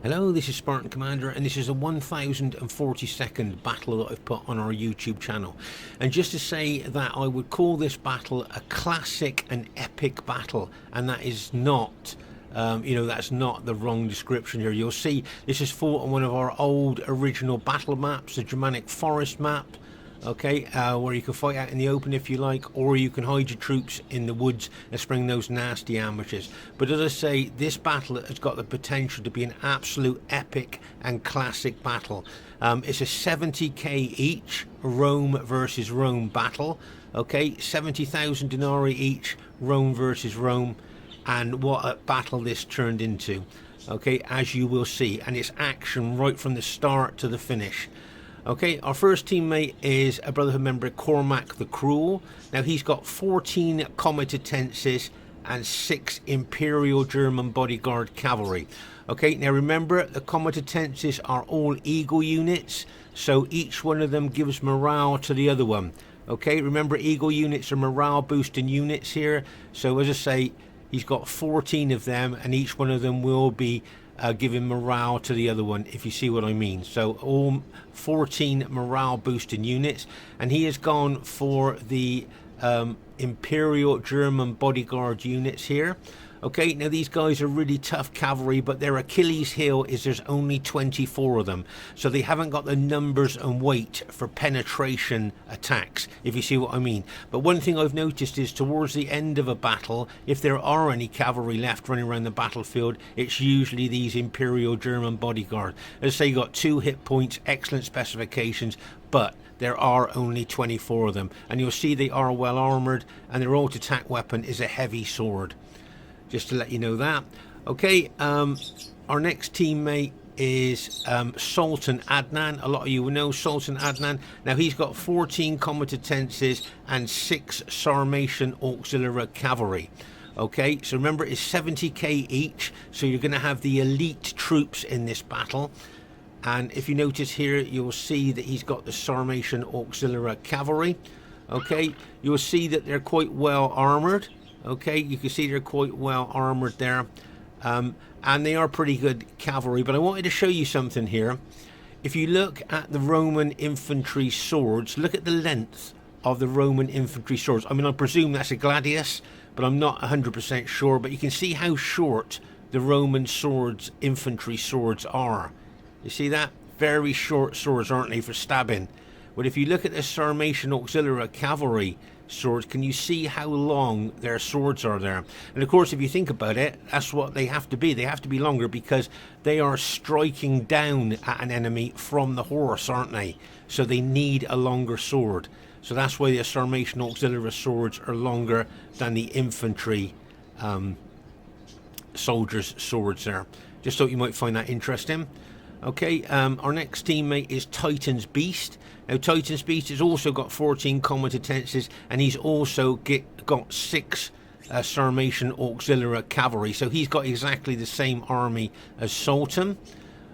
Hello, this is Spartan Commander, and this is a 1042nd battle that I've put on our YouTube channel. And just to say that I would call this battle a classic and epic battle, and that is not, that's not the wrong description here. You'll see this is fought on one of our old original battle maps, the Germanic Forest map. Okay, where you can fight out in the open if you like, or you can hide your troops in the woods and spring those nasty ambushes. But as I say, this battle has got the potential to be an absolute epic and classic battle. It's a 70k each Rome versus Rome battle. Okay, 70,000 denarii each, Rome versus Rome, and what a battle this turned into. Okay, as you will see, and it's action right from the start to the finish. Okay, our first teammate is a Brotherhood member, Cormac the Cruel. Now he's got 14 comitatenses and 6 Imperial German bodyguard cavalry. Okay, now remember the comitatenses are all eagle units, so each one of them gives morale to the other one. Okay, remember eagle units are morale boosting units here, so as I say, he's got 14 of them, and each one of them will be giving morale to the other one, if you see what I mean. So all 14 morale boosting units, and he has gone for the Imperial German bodyguard units here. Okay, now these guys are really tough cavalry, but their Achilles heel is there's only 24 of them, so they haven't got the numbers and weight for penetration attacks, if you see what I mean. But one thing I've noticed is towards the end of a battle, if there are any cavalry left running around the battlefield, it's usually these Imperial German bodyguard. As I say, you got 2 hit points, excellent specifications, but there are only 24 of them, and you'll see they are well armoured, and their ult attack weapon is a heavy sword. Just to let you know that. Okay, our next teammate is Sultan Adnan. A lot of you will know Sultan Adnan. Now he's got 14 comitatenses and 6 Sarmatian auxiliary cavalry. Okay, so remember it's 70k each, so you're going to have the elite troops in this battle. And if you notice here, you'll see that he's got the Sarmatian auxiliary cavalry. Okay, you'll see that they're quite well armoured. Okay, you can see they're quite well armoured there, and they are pretty good cavalry. But I wanted to show you something here. If you look at the Roman infantry swords, look at the length of the Roman infantry swords. I mean, I presume that's a gladius, but I'm not 100% sure. But you can see how short the Roman swords, infantry swords are. You see that? Very short swords, aren't they, for stabbing? But if you look at the Sarmatian auxiliary cavalry swords, can you see how long their swords are there? And of course, if you think about it, that's what they have to be. They have to be longer because they are striking down at an enemy from the horse, aren't they? So they need a longer sword. So that's why the Sarmatian auxiliary swords are longer than the infantry soldiers' swords there. Just thought you might find that interesting. Okay, our next teammate is Titan's Beast. Now Titan's Beast has also got 14 comitatenses, and he's also got 6 Sarmatian auxiliary cavalry, so he's got exactly the same army as Sultan.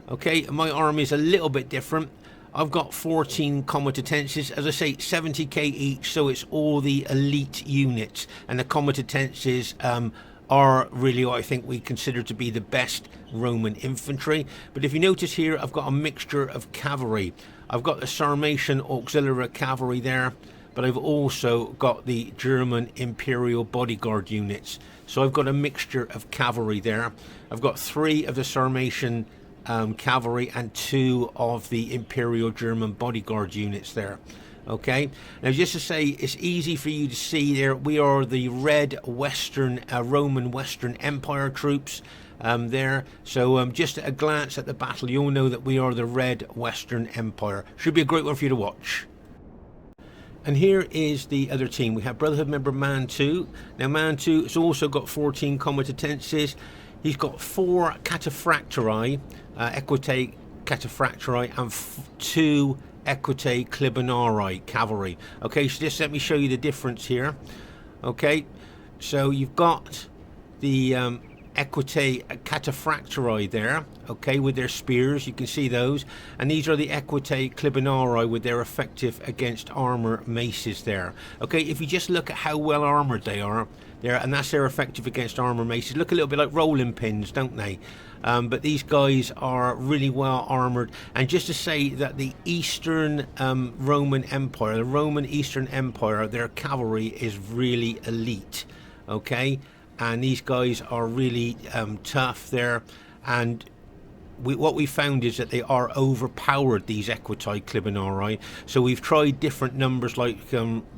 Okay, my army is a little bit different. I've got 14 comitatenses, as I say, 70k each, so it's all the elite units, and the comitatenses are really what I think we consider to be the best Roman infantry. But if you notice here, I've got a mixture of cavalry. I've got the Sarmatian auxiliary cavalry there, but I've also got the German Imperial bodyguard units. So I've got a mixture of cavalry there. I've got 3 of the Sarmatian cavalry and 2 of the Imperial German bodyguard units there. Okay, now just to say, it's easy for you to see there, we are the red Western Roman Western Empire troops there. So just at a glance at the battle, you'll know that we are the red Western Empire. Should be a great one for you to watch. And here is the other team. We have Brotherhood member Mantu. Now Mantu has also got 14 comitatenses. He's got 4 cataphractori, equite cataphractori, and 2 equite clibanarii cavalry. Okay, so just let me show you the difference here. Okay, so you've got the equite cataphractori there, okay, with their spears, you can see those, and these are the equite clibanarii with their effective against armor maces there. Okay, if you just look at how well armored they are there, and that's their effective against armor maces, look a little bit like rolling pins, don't they? But these guys are really well armored. And just to say that the Eastern Roman Empire, the Roman Eastern Empire, their cavalry is really elite. Okay, and these guys are really tough there. And what we found is that they are overpowered, these Equitai Clibanarii. So we've tried different numbers, like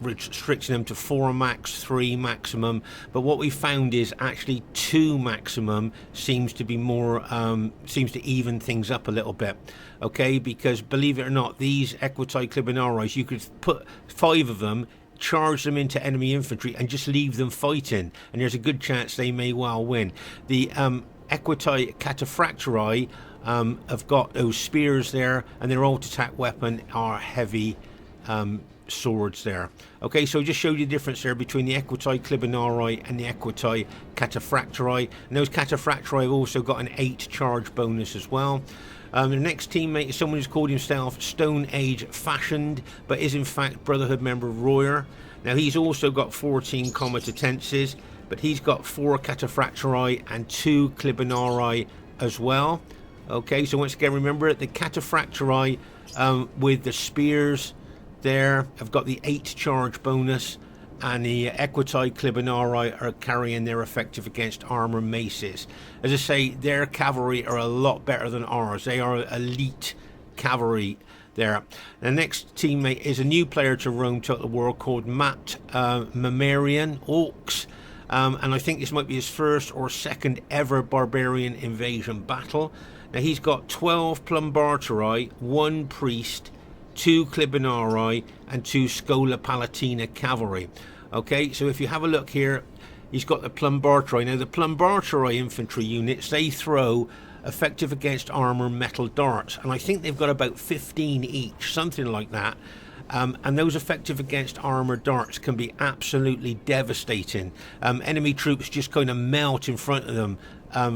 restricting them to 4 max, 3 maximum. But what we found is actually 2 maximum seems to be more, seems to even things up a little bit. Okay, because believe it or not, these Equitai Clibanarii, you could put 5 of them, charge them into enemy infantry and just leave them fighting, and there's a good chance they may well win. The Equitai Cataphractii have got those spears there, and their alt-attack weapon are heavy swords there. Okay, so I just showed you the difference there between the Equitai Clibanarii and the Equitai Cataphractii. And those Cataphractii have also got an 8 charge bonus as well. The next teammate is someone who's called himself Stone Age Fashioned, but is in fact Brotherhood member Royer. Now he's also got 14 comitatenses, but he's got 4 Cataphractii and 2 Clibanarii as well. Okay, so once again, remember the Cataphractii with the spears there have got the 8 charge bonus, and the Equitai Clibanarii are carrying their effective against armor maces. As I say, their cavalry are a lot better than ours. They are elite cavalry there. The next teammate is a new player to Rome Total War called Matt Mammarian Orcs. And I think this might be his first or second ever barbarian invasion battle. Now he's got 12 Plumbartarii, 1 priest, 2 Clibanarii and 2 Scola Palatina cavalry. Okay, so if you have a look here, he's got the Plumbartarii. Now the Plumbartarii infantry units, they throw effective against armor metal darts, and I think they've got about 15 each, something like that. And those effective against armor darts can be absolutely devastating. Enemy troops just kind of melt in front of them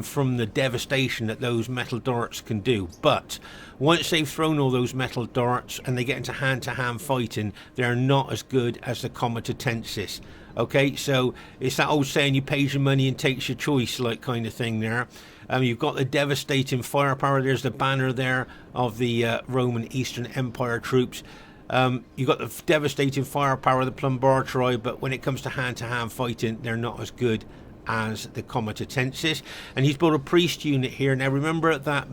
from the devastation that those metal darts can do. But once they've thrown all those metal darts and they get into hand-to-hand fighting, they're not as good as the comitatensis. Okay, so it's that old saying, you pays your money and takes your choice, like kind of thing there. You've got the devastating firepower. There's the banner there of the Roman Eastern Empire troops. You've got the devastating firepower of the Plumbartarii, but when it comes to hand fighting, they're not as good as the comitatensis. And he's built a priest unit here. Now remember that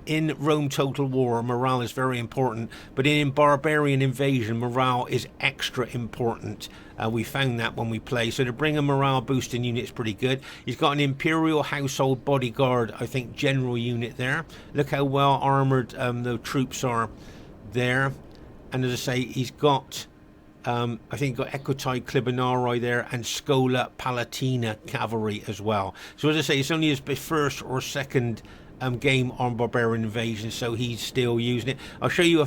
in Rome Total War, morale is very important, but in barbarian invasion, morale is extra important. We found that when we play. So to bring a morale boosting unit is pretty good. He's got an Imperial Household Bodyguard, I think, general unit there. Look how well armoured the troops are there. And as I say, he's got, I think, got Equitai Clibanarii there and Scola Palatina cavalry as well. So as I say, it's only his first or second game on Barbarian Invasion, so he's still using it. I'll show you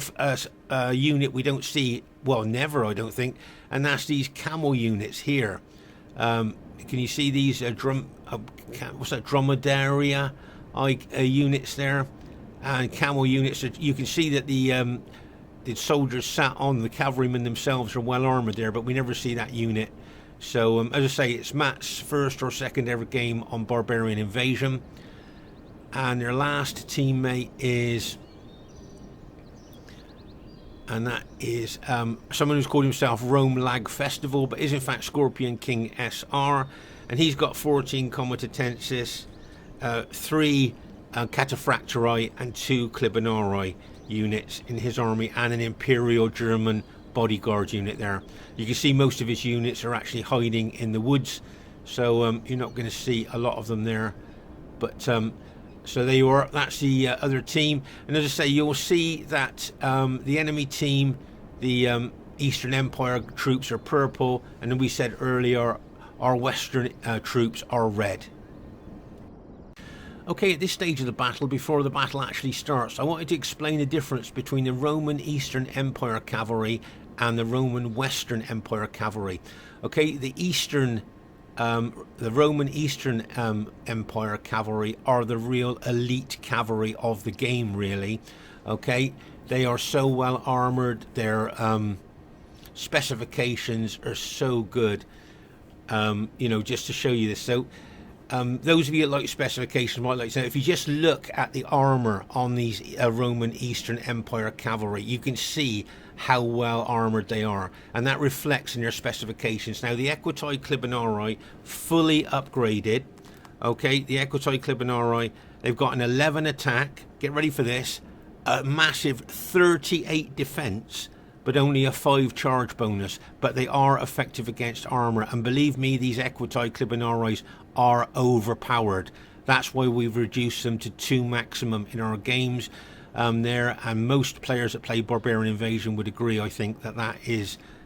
a unit we don't see, well, never, I don't think, and that's these camel units here. Can you see these what's that, dromedaria units there? And camel units. You can see that the soldiers sat on, the cavalrymen themselves are well armoured there, but we never see that unit. So as I say, it's Matt's first or second ever game on Barbarian Invasion. And their last teammate is, and that is someone who's called himself Rome Lag Festival, but is in fact Scorpion King SR, and he's got 14 comitatensis, 3 Cataphractii and 2 Clibanarii units in his army, and an Imperial German bodyguard unit there. You can see most of his units are actually hiding in the woods, so you're not going to see a lot of them there. But so there you are, that's the other team. And as I say, you'll see that the enemy team, the Eastern Empire troops, are purple, and then we said earlier our Western troops are red. Okay, at this stage of the battle, before the battle actually starts, I wanted to explain the difference between the Roman Eastern Empire cavalry and the Roman Western Empire cavalry. Okay, the Roman Eastern Empire cavalry are the real elite cavalry of the game, really. Okay, they are so well armoured, their specifications are so good. You know, just to show you this. So those of you that like specifications might like to know, if you just look at the armor on these Roman Eastern Empire cavalry, you can see how well armored they are, and that reflects in their specifications. Now the Equitai Clibanarii, fully upgraded. Okay, the Equitai Clibanarii, they've got an 11 attack, get ready for this, a massive 38 defense, but only a 5 charge bonus, but they are effective against armor, and believe me, these Equitai Clibanarii are overpowered. That's why we've reduced them to 2 maximum in our games there, and most players that play Barbarian Invasion would agree, I think, that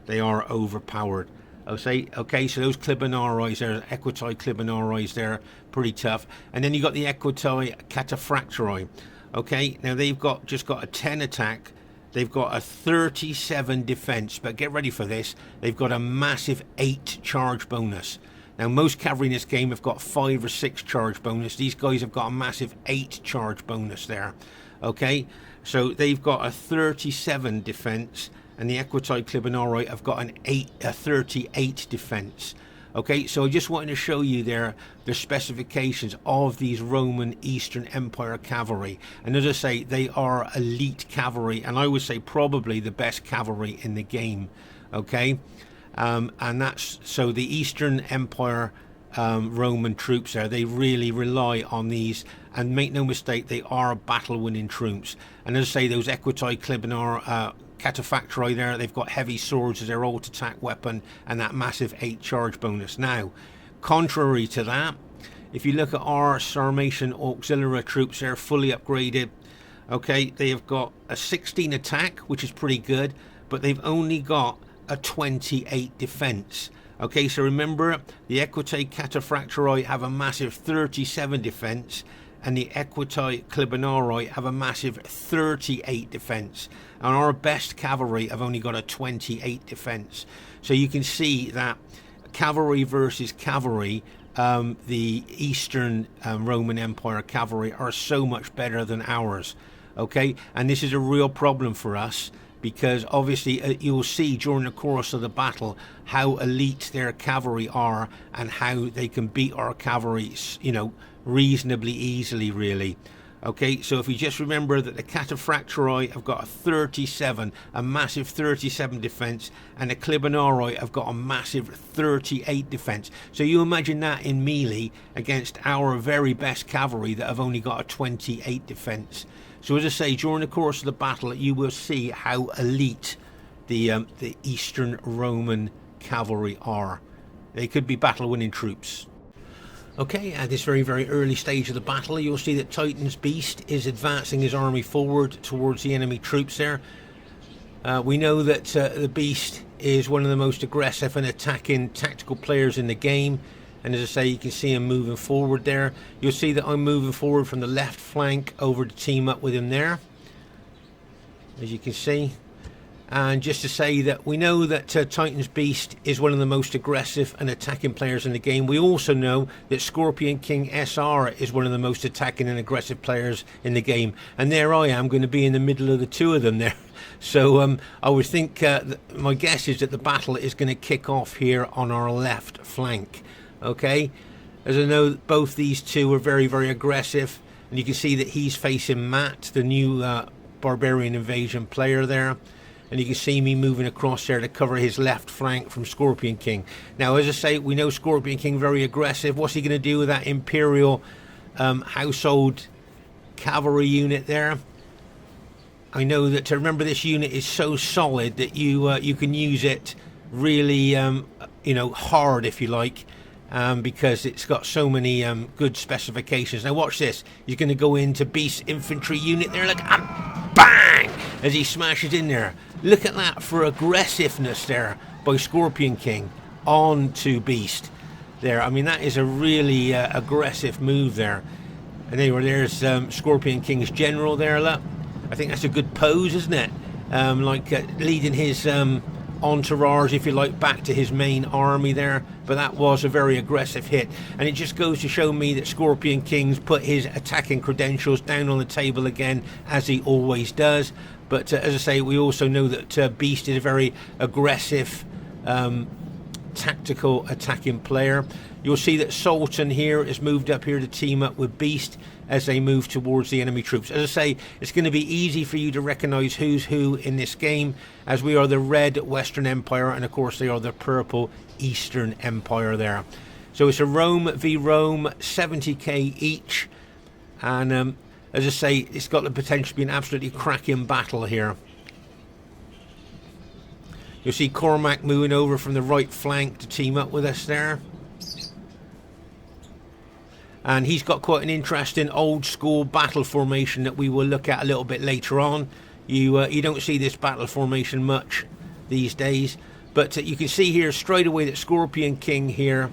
they are overpowered. Okay, so those Clibanarii, there, Equitai Clibanarii, they're pretty tough. And then you got the Equitai Cataphractii. Okay, now they've just got a 10 attack, they've got a 37 defense, but get ready for this, they've got a massive 8 charge bonus. Now most cavalry in this game have got 5 or 6 charge bonus. These guys have got a massive 8 charge bonus there. Okay, so they've got a 37 defense, and the Equitai Clibanarii have got a 38 defense. Okay, so I just wanted to show you the specifications of these Roman Eastern Empire cavalry. And as I say, they are elite cavalry, and I would say probably the best cavalry in the game. Okay, and that's so the Eastern Empire Roman troops there, they really rely on these, and make no mistake, they are battle winning troops. And as I say, those Equitai Clibanarii Cataphractii there, they've got heavy swords as their alt attack weapon, and that massive 8 charge bonus. Now, contrary to that, if you look at our Sarmatian auxiliary troops, they're fully upgraded. Okay, they have got a 16 attack, which is pretty good, but they've only got a 28 defense. Okay, so remember, the Equitai Cataphractii have a massive 37 defense, and the Equitai Clibanarii have a massive 38 defense, and our best cavalry have only got a 28 defense. So you can see that cavalry versus cavalry, the Eastern Roman Empire cavalry are so much better than ours. Okay, and this is a real problem for us, because obviously you'll see during the course of the battle how elite their cavalry are, and how they can beat our cavalry, you know, reasonably easily, really. Okay, so if you just remember that the Cataphractii have got a massive 37 defense, and the Clibanarii have got a massive 38 defense. So you imagine that in melee against our very best cavalry that have only got a 28 defense. So as I say, during the course of the battle, you will see how elite the Eastern Roman cavalry are. They could be battle-winning troops. Okay, at this very, very early stage of the battle, you'll see that Titan's Beast is advancing his army forward towards the enemy troops there. We know that the Beast is one of the most aggressive and attacking tactical players in the game. And as I say, you can see him moving forward there. You'll see that I'm moving forward from the left flank over to team up with him there, as you can see. And just to say that we know that Titan's Beast is one of the most aggressive and attacking players in the game. We also know that Scorpion King SR is one of the most attacking and aggressive players in the game. And there I am, going to be in the middle of the two of them there. So I would think, my guess is that the battle is going to kick off here on our left flank. Okay, as I know, both these two are very, very aggressive. And you can see that he's facing Matt, the new Barbarian Invasion player there. And you can see me moving across there to cover his left flank from Scorpion King. Now, as I say, we know Scorpion King very aggressive. What's he going to do with that Imperial household cavalry unit there? I know that, to remember, this unit is so solid that you can use it really, you know, hard, if you like, because it's got so many good specifications. Now watch this. He's going to go into Beast infantry unit there, like, bang, as he smashes in there. Look at that for aggressiveness there by Scorpion King onto Beast there. I mean, that is a really aggressive move there. And anyway, there's Scorpion King's general there. Look, I think that's a good pose, isn't it? Leading his entourage, if you like, back to his main army there. But that was a very aggressive hit, and it just goes to show me that Scorpion King's put his attacking credentials down on the table again, as he always does. But as I say, we also know that Beast is a very aggressive tactical attacking player. You'll see that Sultan here is moved up here to team up with Beast as they move towards the enemy troops. As I say, it's going to be easy for you to recognize who's who in this game, as we are the red Western Empire and of course they are the purple Eastern Empire there. So it's a Rome v Rome, 70k each, and as I say, it's got the potential to be an absolutely cracking battle here. You'll see Cormac moving over from the right flank to team up with us there. And he's got quite an interesting old school battle formation that we will look at a little bit later on. You don't see this battle formation much these days. But you can see here straight away that Scorpion King here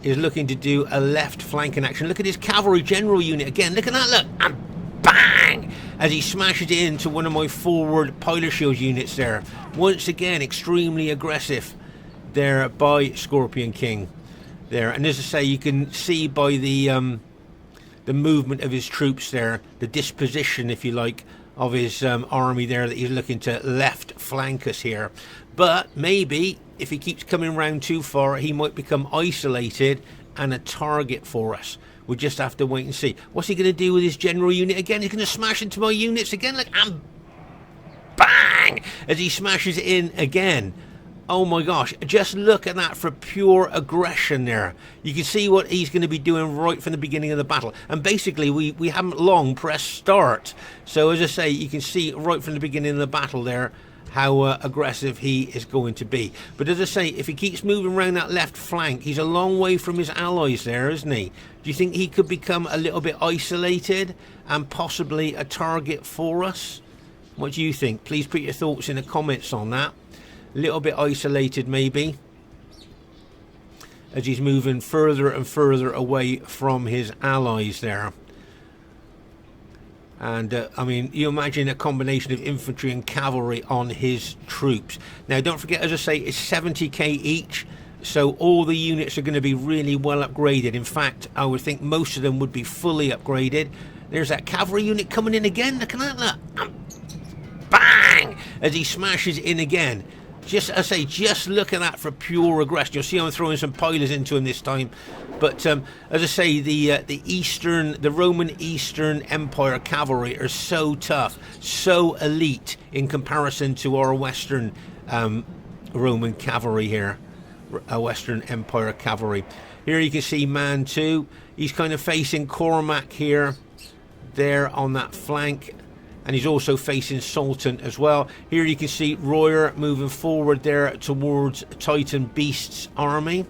is looking to do a left flanking action. Look at his cavalry general unit again. Look at that, look. And bang! As he smashes into one of my forward pilot shield units there. Once again, extremely aggressive there by Scorpion King there. And as I say, you can see by the movement of his troops there, the disposition, if you like, of his army there, that he's looking to left flank us here. But maybe if he keeps coming around too far, he might become isolated and a target for us. We'll just have to wait and see. What's he going to do with his general unit again? He's going to smash into my units again, like, and bang! As he smashes in again. Oh my gosh, just look at that for pure aggression there. You can see what he's going to be doing right from the beginning of the battle. And basically, we haven't long pressed start. So as I say, you can see right from the beginning of the battle there how aggressive he is going to be. But as I say, if he keeps moving around that left flank, he's a long way from his allies there, isn't he? Do you think he could become a little bit isolated and possibly a target for us? What do you think? Please put your thoughts in the comments on that. A little bit isolated maybe, as he's moving further and further away from his allies there. And I mean, you imagine a combination of infantry and cavalry on his troops. Now don't forget, as I say, it's 70k each, so all the units are going to be really well upgraded. In fact, I would think most of them would be fully upgraded. There's that cavalry unit coming in again. Look at that, look. Bang! As he smashes in again. Just, I say, just look at that for pure aggression. You'll see I'm throwing some pilers into him this time. But as I say, the Roman Eastern Empire cavalry are so tough, so elite in comparison to our Western Roman cavalry here, Western Empire cavalry. Here you can see Mantu. He's kind of facing Cormac here, there on that flank. And he's also facing Sultan as well. Here you can see Royer moving forward there towards Titan Beast's army.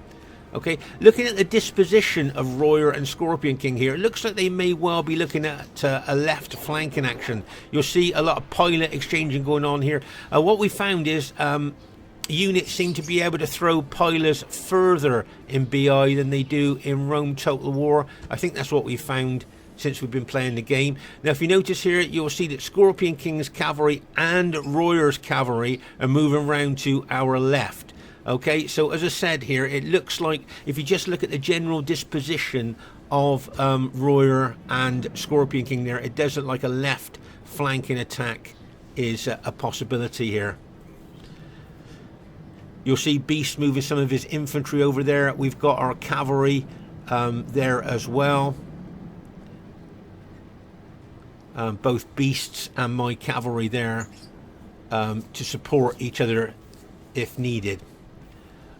Okay, looking at the disposition of Royer and Scorpion King here, it looks like they may well be looking at a left flanking action. You'll see a lot of pilot exchanging going on here. What we found is units seem to be able to throw pilers further in BI than they do in Rome Total War. I think that's what we found since we've been playing the game. Now if you notice here, you'll see that Scorpion King's cavalry and Royer's cavalry are moving around to our left. Okay, so as I said here, it looks like if you just look at the general disposition of Royer and Scorpion King there, it does look like a left flanking attack is a possibility here. You'll see Beast moving some of his infantry over there. We've got our cavalry there as well. Both Beasts and my cavalry there to support each other if needed.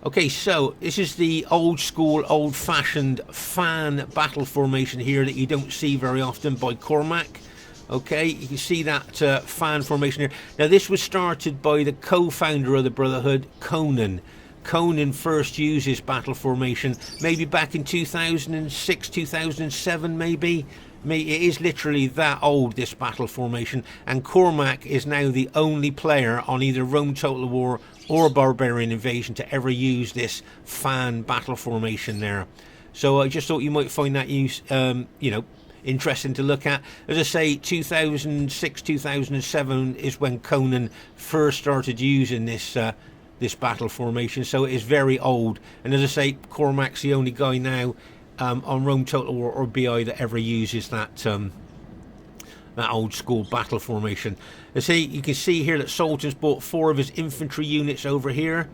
Okay, so this is the old school, old-fashioned fan battle formation here that you don't see very often by Cormac. Okay, you can see that fan formation here. Now this was started by the co-founder of the Brotherhood, Conan. Conan first used his battle formation maybe back in 2006, 2007 maybe. It is literally that old, this battle formation, and Cormac is now the only player on either Rome Total War or Barbarian Invasion to ever use this fan battle formation there. So I just thought you might find that use, interesting to look at. As I say, 2006, 2007 is when Conan first started using this this battle formation, so it is very old. And as I say, Cormac's the only guy now on Rome Total War or BI that ever uses that that old school battle formation. You can see here that Sultan's brought 4 of his infantry units over here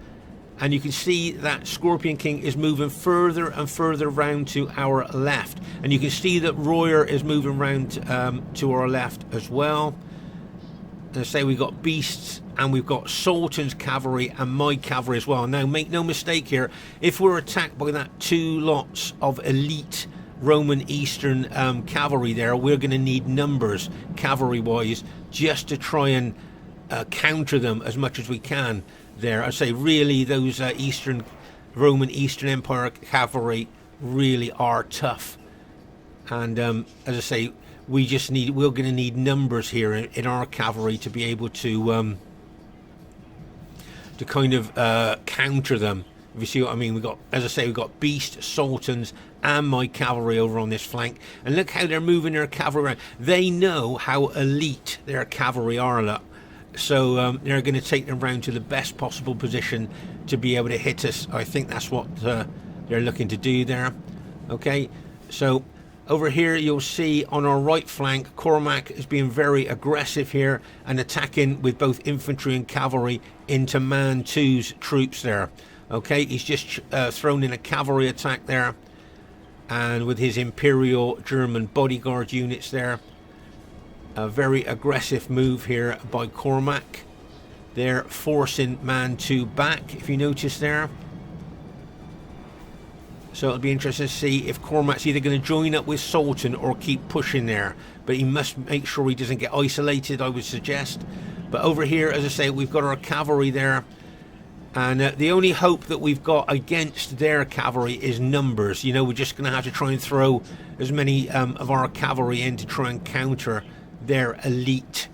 and you can see that Scorpion King is moving further and further round to our left, and you can see that Royer is moving round to our left as well. And say we've got beasts, and we've got Sultan's cavalry and my cavalry as well. Now make no mistake here, if we're attacked by that 2 lots of elite Roman Eastern cavalry there, we're going to need numbers cavalry wise just to try and counter them as much as we can there. I say really those Roman Eastern Empire cavalry really are tough, and as I say, we're going to need numbers here in our cavalry to be able to kind of counter them. If you see what I mean, we've got, as I say, we've got beast, sultans, and my cavalry over on this flank, and look how they're moving their cavalry around. They know how elite their cavalry are, look. So they're going to take them round to the best possible position to be able to hit us. I think that's what they're looking to do there. Okay, so over here you'll see on our right flank, Cormac is being very aggressive here and attacking with both infantry and cavalry into Mantu's troops there. Okay, he's just thrown in a cavalry attack there, and with his Imperial German bodyguard units there. A very aggressive move here by Cormac. They're forcing Mantu back, if you notice there. So it'll be interesting to see if Cormac's either going to join up with Sultan or keep pushing there. But he must make sure he doesn't get isolated, I would suggest. But over here, as I say, we've got our cavalry there. And the only hope that we've got against their cavalry is numbers. You know, we're just going to have to try and throw as many of our cavalry in to try and counter their elite,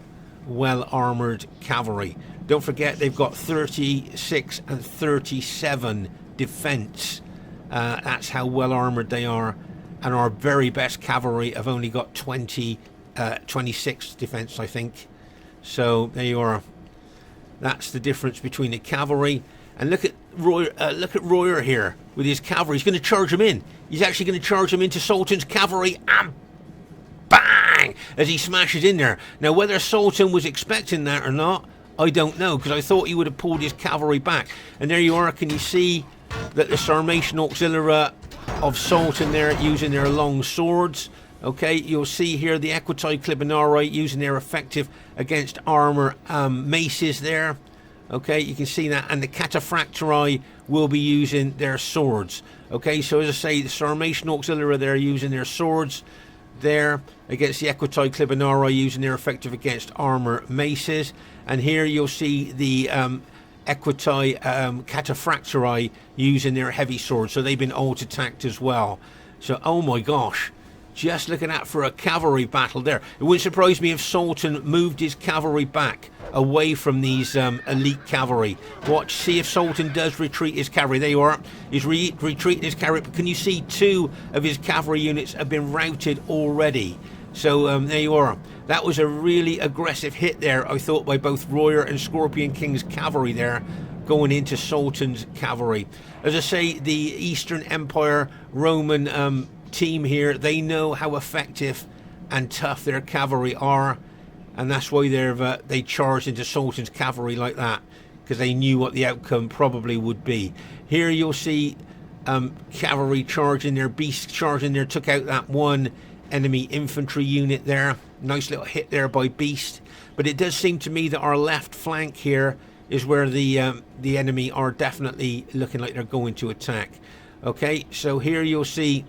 well-armoured cavalry. Don't forget, they've got 36 and 37 defence. That's how well-armoured they are. And our very best cavalry have only got 26 defence, I think. So there you are. That's the difference between the cavalry. And look at Royer here with his cavalry. He's going to charge him in. He's actually going to charge him into Sultan's cavalry, and bang, as he smashes in there. Now, whether Sultan was expecting that or not, I don't know, because I thought he would have pulled his cavalry back. And there you are. Can you see that the Sarmatian auxiliary of Sultan there using their long swords? Okay, you'll see here the Equitai Clibanarii using their effective against armour maces there. Okay, you can see that. And the Cataphractii will be using their swords. Okay, so as I say, the Sarmatian auxiliary there using their swords there against the Equitai Clibanarii using their effective against armour maces. And here you'll see the Equitai Cataphractii using their heavy swords. So they've been alt-attacked as well. So, oh my gosh. Just looking at for a cavalry battle there. It wouldn't surprise me if Sultan moved his cavalry back away from these elite cavalry. Watch, see if Sultan does retreat his cavalry. There you are. He's retreating his cavalry. But can you see 2 of his cavalry units have been routed already? So there you are. That was a really aggressive hit there, I thought, by both Royer and Scorpion King's cavalry there, going into Sultan's cavalry. As I say, the Eastern Empire Roman team here, they know how effective and tough their cavalry are, and that's why they charged into Sultan's cavalry like that, because they knew what the outcome probably would be. Here you'll see cavalry charging their beasts, charging there, took out that one enemy infantry unit there. Nice little hit there by beast. But it does seem to me that our left flank here is where the enemy are definitely looking like they're going to attack. Okay, so here you'll see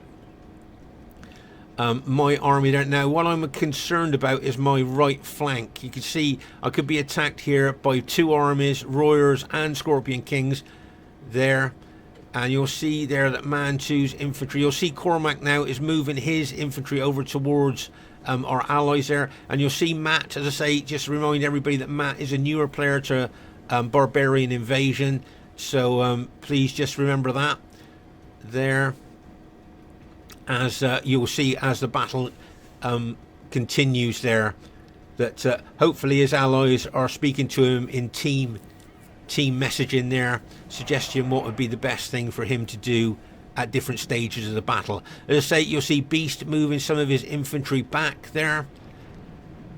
my army there. Now, what I'm concerned about is my right flank. You can see I could be attacked here by 2 armies, Royers and Scorpion Kings there. And you'll see there that Mantu's infantry, you'll see Cormac now is moving his infantry over towards our allies there. And you'll see Matt, as I say, just remind everybody that Matt is a newer player to Barbarian Invasion. So please just remember that there. As you'll see as the battle continues there, that hopefully his allies are speaking to him in team messaging there, suggesting what would be the best thing for him to do at different stages of the battle. As I say, you'll see Beast moving some of his infantry back there,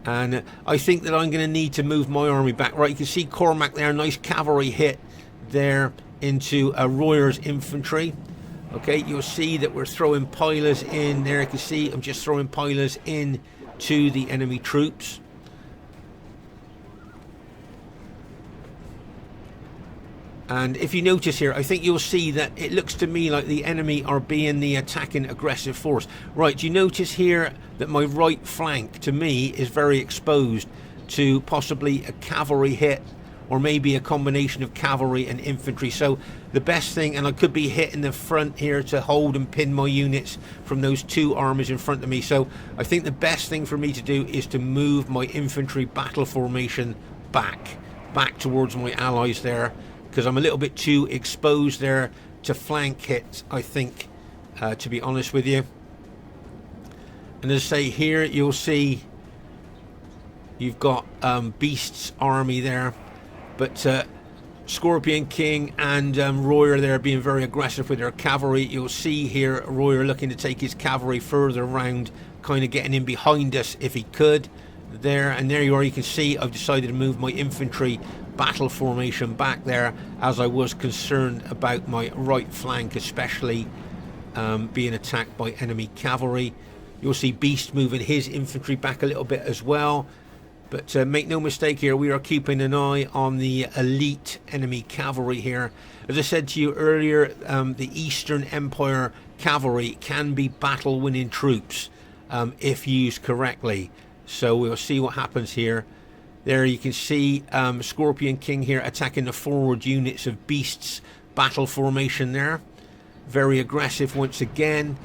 and I think that I'm going to need to move my army back. Right, you can see Cormac there, nice cavalry hit there into Royer's infantry. Okay, you'll see that we're throwing pilers in there. You can see I'm just throwing pilers in to the enemy troops. And if you notice here, I think you'll see that it looks to me like the enemy are being the attacking aggressive force. Right, do you notice here that my right flank, to me, is very exposed to possibly a cavalry hit, or maybe a combination of cavalry and infantry. So the best thing, and I could be hitting the front here to hold and pin my units from those two armies in front of me. So I think the best thing for me to do is to move my infantry battle formation back towards my allies there, because I'm a little bit too exposed there to flank hits, I think, to be honest with you. And as I say, here you'll see you've got Beast's army there, but Scorpion King and Royer there being very aggressive with their cavalry. You'll see here Royer looking to take his cavalry further around, kind of getting in behind us if he could. There, and there you are. You can see I've decided to move my infantry battle formation back there, as I was concerned about my right flank especially being attacked by enemy cavalry. You'll see Beast moving his infantry back a little bit as well, but make no mistake here, we are keeping an eye on the elite enemy cavalry here. As I said to you earlier, the Eastern Empire cavalry can be battle winning troops if used correctly. So we'll see what happens here. There you can see Scorpion King here attacking the forward units of Beast's battle formation there. Very aggressive once again.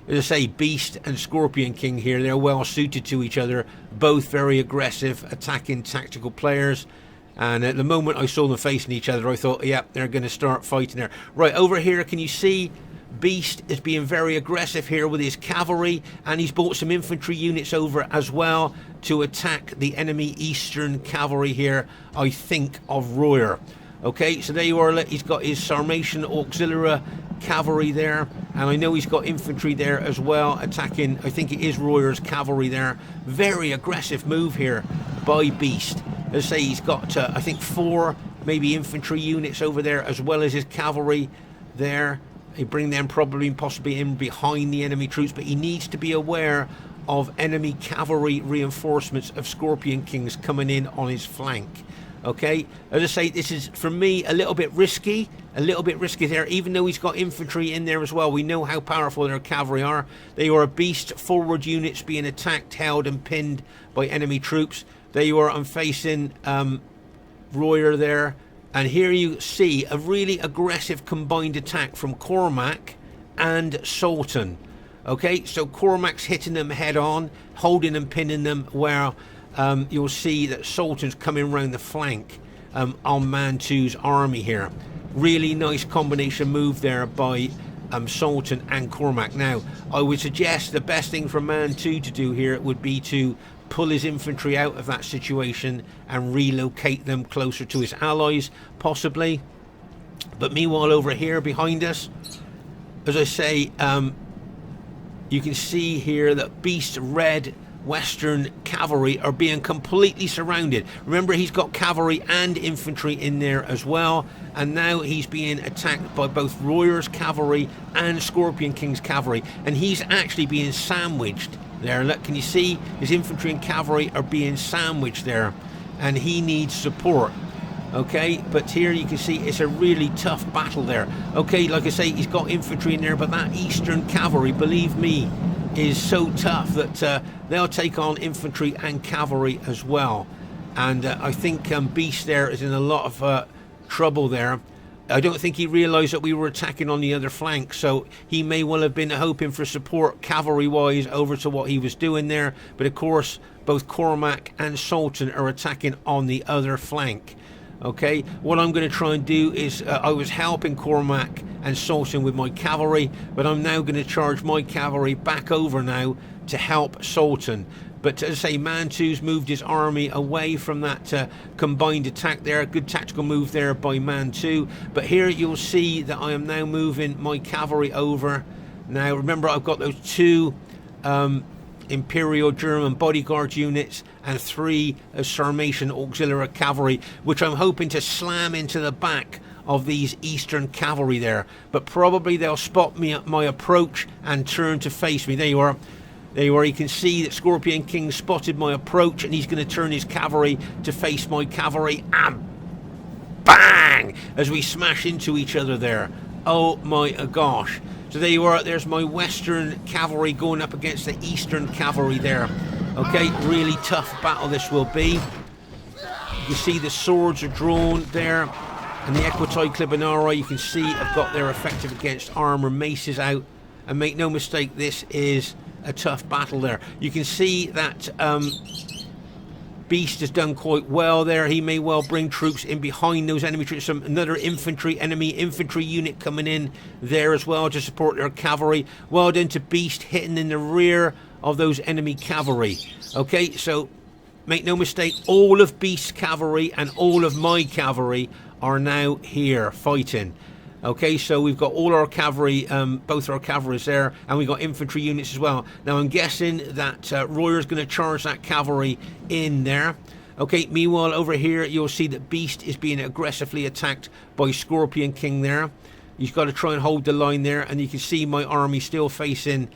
As I say, Beast and Scorpion King here, they're well suited to each other. Both very aggressive, attacking tactical players. And at the moment I saw them facing each other, I thought, yeah, they're going to start fighting there. Right, over here, can you see Beast is being very aggressive here with his cavalry, and he's brought some infantry units over as well to attack the enemy Eastern cavalry here, I think, of Royer. Okay, so there you are. He's got his Sarmatian auxiliary cavalry there, and I know he's got infantry there as well attacking, I think it is Royer's cavalry there. Very aggressive move here by Beast. As I say, he's got I think 4 maybe infantry units over there as well as his cavalry there. He bring them possibly in behind the enemy troops, but he needs to be aware of enemy cavalry reinforcements of Scorpion Kings coming in on his flank. Okay, as I say, this is for me a little bit risky there, even though he's got infantry in there as well. We know how powerful their cavalry are. They are Beast forward units being attacked, held and pinned by enemy troops. There you are. I'm facing Royer there. And here you see a really aggressive combined attack from Cormac and Sultan. Okay, so Cormac's hitting them head on, holding and pinning them, where you'll see that Sultan's coming around the flank on Mantu's army here. Really nice combination move there by Sultan and Cormac. Now, I would suggest the best thing for Mantu to do here would be to pull his infantry out of that situation and relocate them closer to his allies, possibly. But meanwhile, over here behind us, as I say, you can see here that Beast Red Western cavalry are being completely surrounded. Remember, he's got cavalry and infantry in there as well, and now he's being attacked by both Royer's cavalry and Scorpion King's cavalry, and he's actually being sandwiched there. Look, can you see his infantry and cavalry are being sandwiched there, and he needs support. Okay, but here you can see it's a really tough battle there. Okay, like I say, he's got infantry in there, but that Eastern cavalry, believe me, is so tough that they'll take on infantry and cavalry as well. And I think Beast there is in a lot of trouble there. I don't think he realised that we were attacking on the other flank, so he may well have been hoping for support cavalry-wise over to what he was doing there. But of course, both Cormac and Sultan are attacking on the other flank. Okay, what I'm going to try and do is, I was helping Cormac and Sultan with my cavalry, but I'm now going to charge my cavalry back over now to help Sultan. But as I say, Mantu's moved his army away from that combined attack there. Good tactical move there by Mantu. But here you'll see that I am now moving my cavalry over. Now remember, I've got those 2 Imperial German bodyguard units and 3 Sarmatian auxiliary cavalry, which I'm hoping to slam into the back of these Eastern cavalry there. But probably they'll spot me at my approach and turn to face me. There you are. There you are. You can see that Scorpion King spotted my approach, and he's going to turn his cavalry to face my cavalry. And bang! As we smash into each other there. Oh my gosh. So there you are. There's my Western cavalry going up against the Eastern cavalry there. Okay, really tough battle this will be. You can see the swords are drawn there, and the Equitai Clibinari, you can see, have got their effective against armour maces out. And make no mistake, this is a tough battle there. You can see that Beast has done quite well there. He may well bring troops in behind those enemy troops. Another enemy infantry unit coming in there as well to support their cavalry. Well done to Beast, hitting in the rear of those enemy cavalry. Okay, so make no mistake, all of Beast's cavalry and all of my cavalry are now here fighting. Okay, so we've got all our cavalry, both our cavalries there, and we've got infantry units as well. Now I'm guessing that Royer's going to charge that cavalry in there. Okay, meanwhile over here you'll see that Beast is being aggressively attacked by Scorpion King there. He's got to try and hold the line there, and you can see my army still facing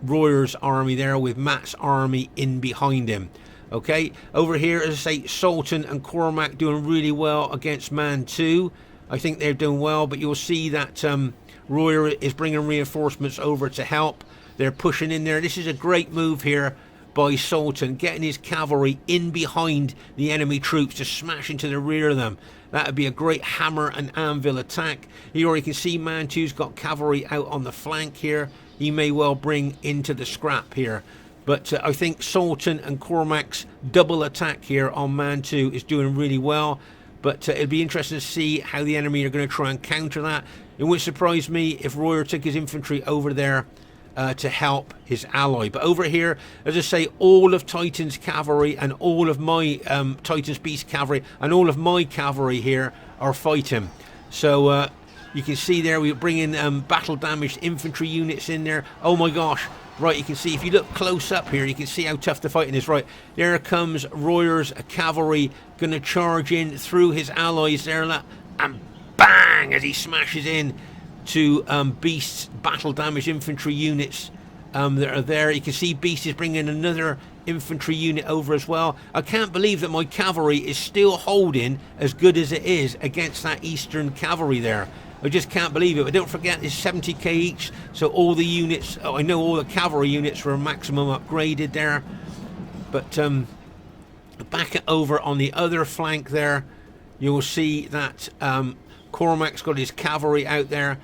Royer's army there, with Matt's army in behind him. Okay, over here, as I say, Sultan and Cormac doing really well against Mantu. I think they're doing well, but you'll see that Royer is bringing reinforcements over to help. They're pushing in there. This is a great move here by Sultan, getting his cavalry in behind the enemy troops to smash into the rear of them. That would be a great hammer and anvil attack. Here you can see Mantu's got cavalry out on the flank here. He may well bring into the scrap here. But I think Sultan and Cormac's double attack here on Mantu is doing really well. But it'll be interesting to see how the enemy are going to try and counter that. It wouldn't surprise me if Royer took his infantry over there to help his ally. But over here, as I say, all of Titan's cavalry and all of my Titan's Beast cavalry and all of my cavalry here are fighting. So you can see there we bring in battle damaged infantry units in there. Oh my gosh. Right, you can see, if you look close up here, you can see how tough the fighting is. Right, there comes Royer's cavalry, going to charge in through his allies there, and bang, as he smashes in to Beast's battle damaged infantry units that are there. You can see Beast is bringing another infantry unit over as well. I can't believe that my cavalry is still holding as good as it is against that Eastern cavalry there. I just can't believe it. But don't forget, it's 70k each, so all the units, I know all the cavalry units were maximum upgraded there. But back over on the other flank there, you'll see that Cormac's got his cavalry out there.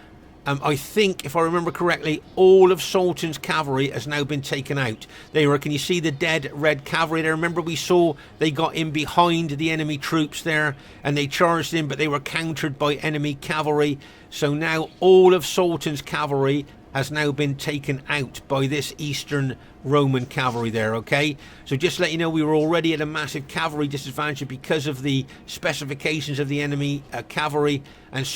I think, if I remember correctly, all of Sultan's cavalry has now been taken out. There are, can you see the dead red cavalry there? Remember we saw they got in behind the enemy troops there and they charged in, but they were countered by enemy cavalry. So now all of Sultan's cavalry has now been taken out by this Eastern Roman cavalry there, okay? So just to let you know, we were already at a massive cavalry disadvantage because of the specifications of the enemy cavalry, and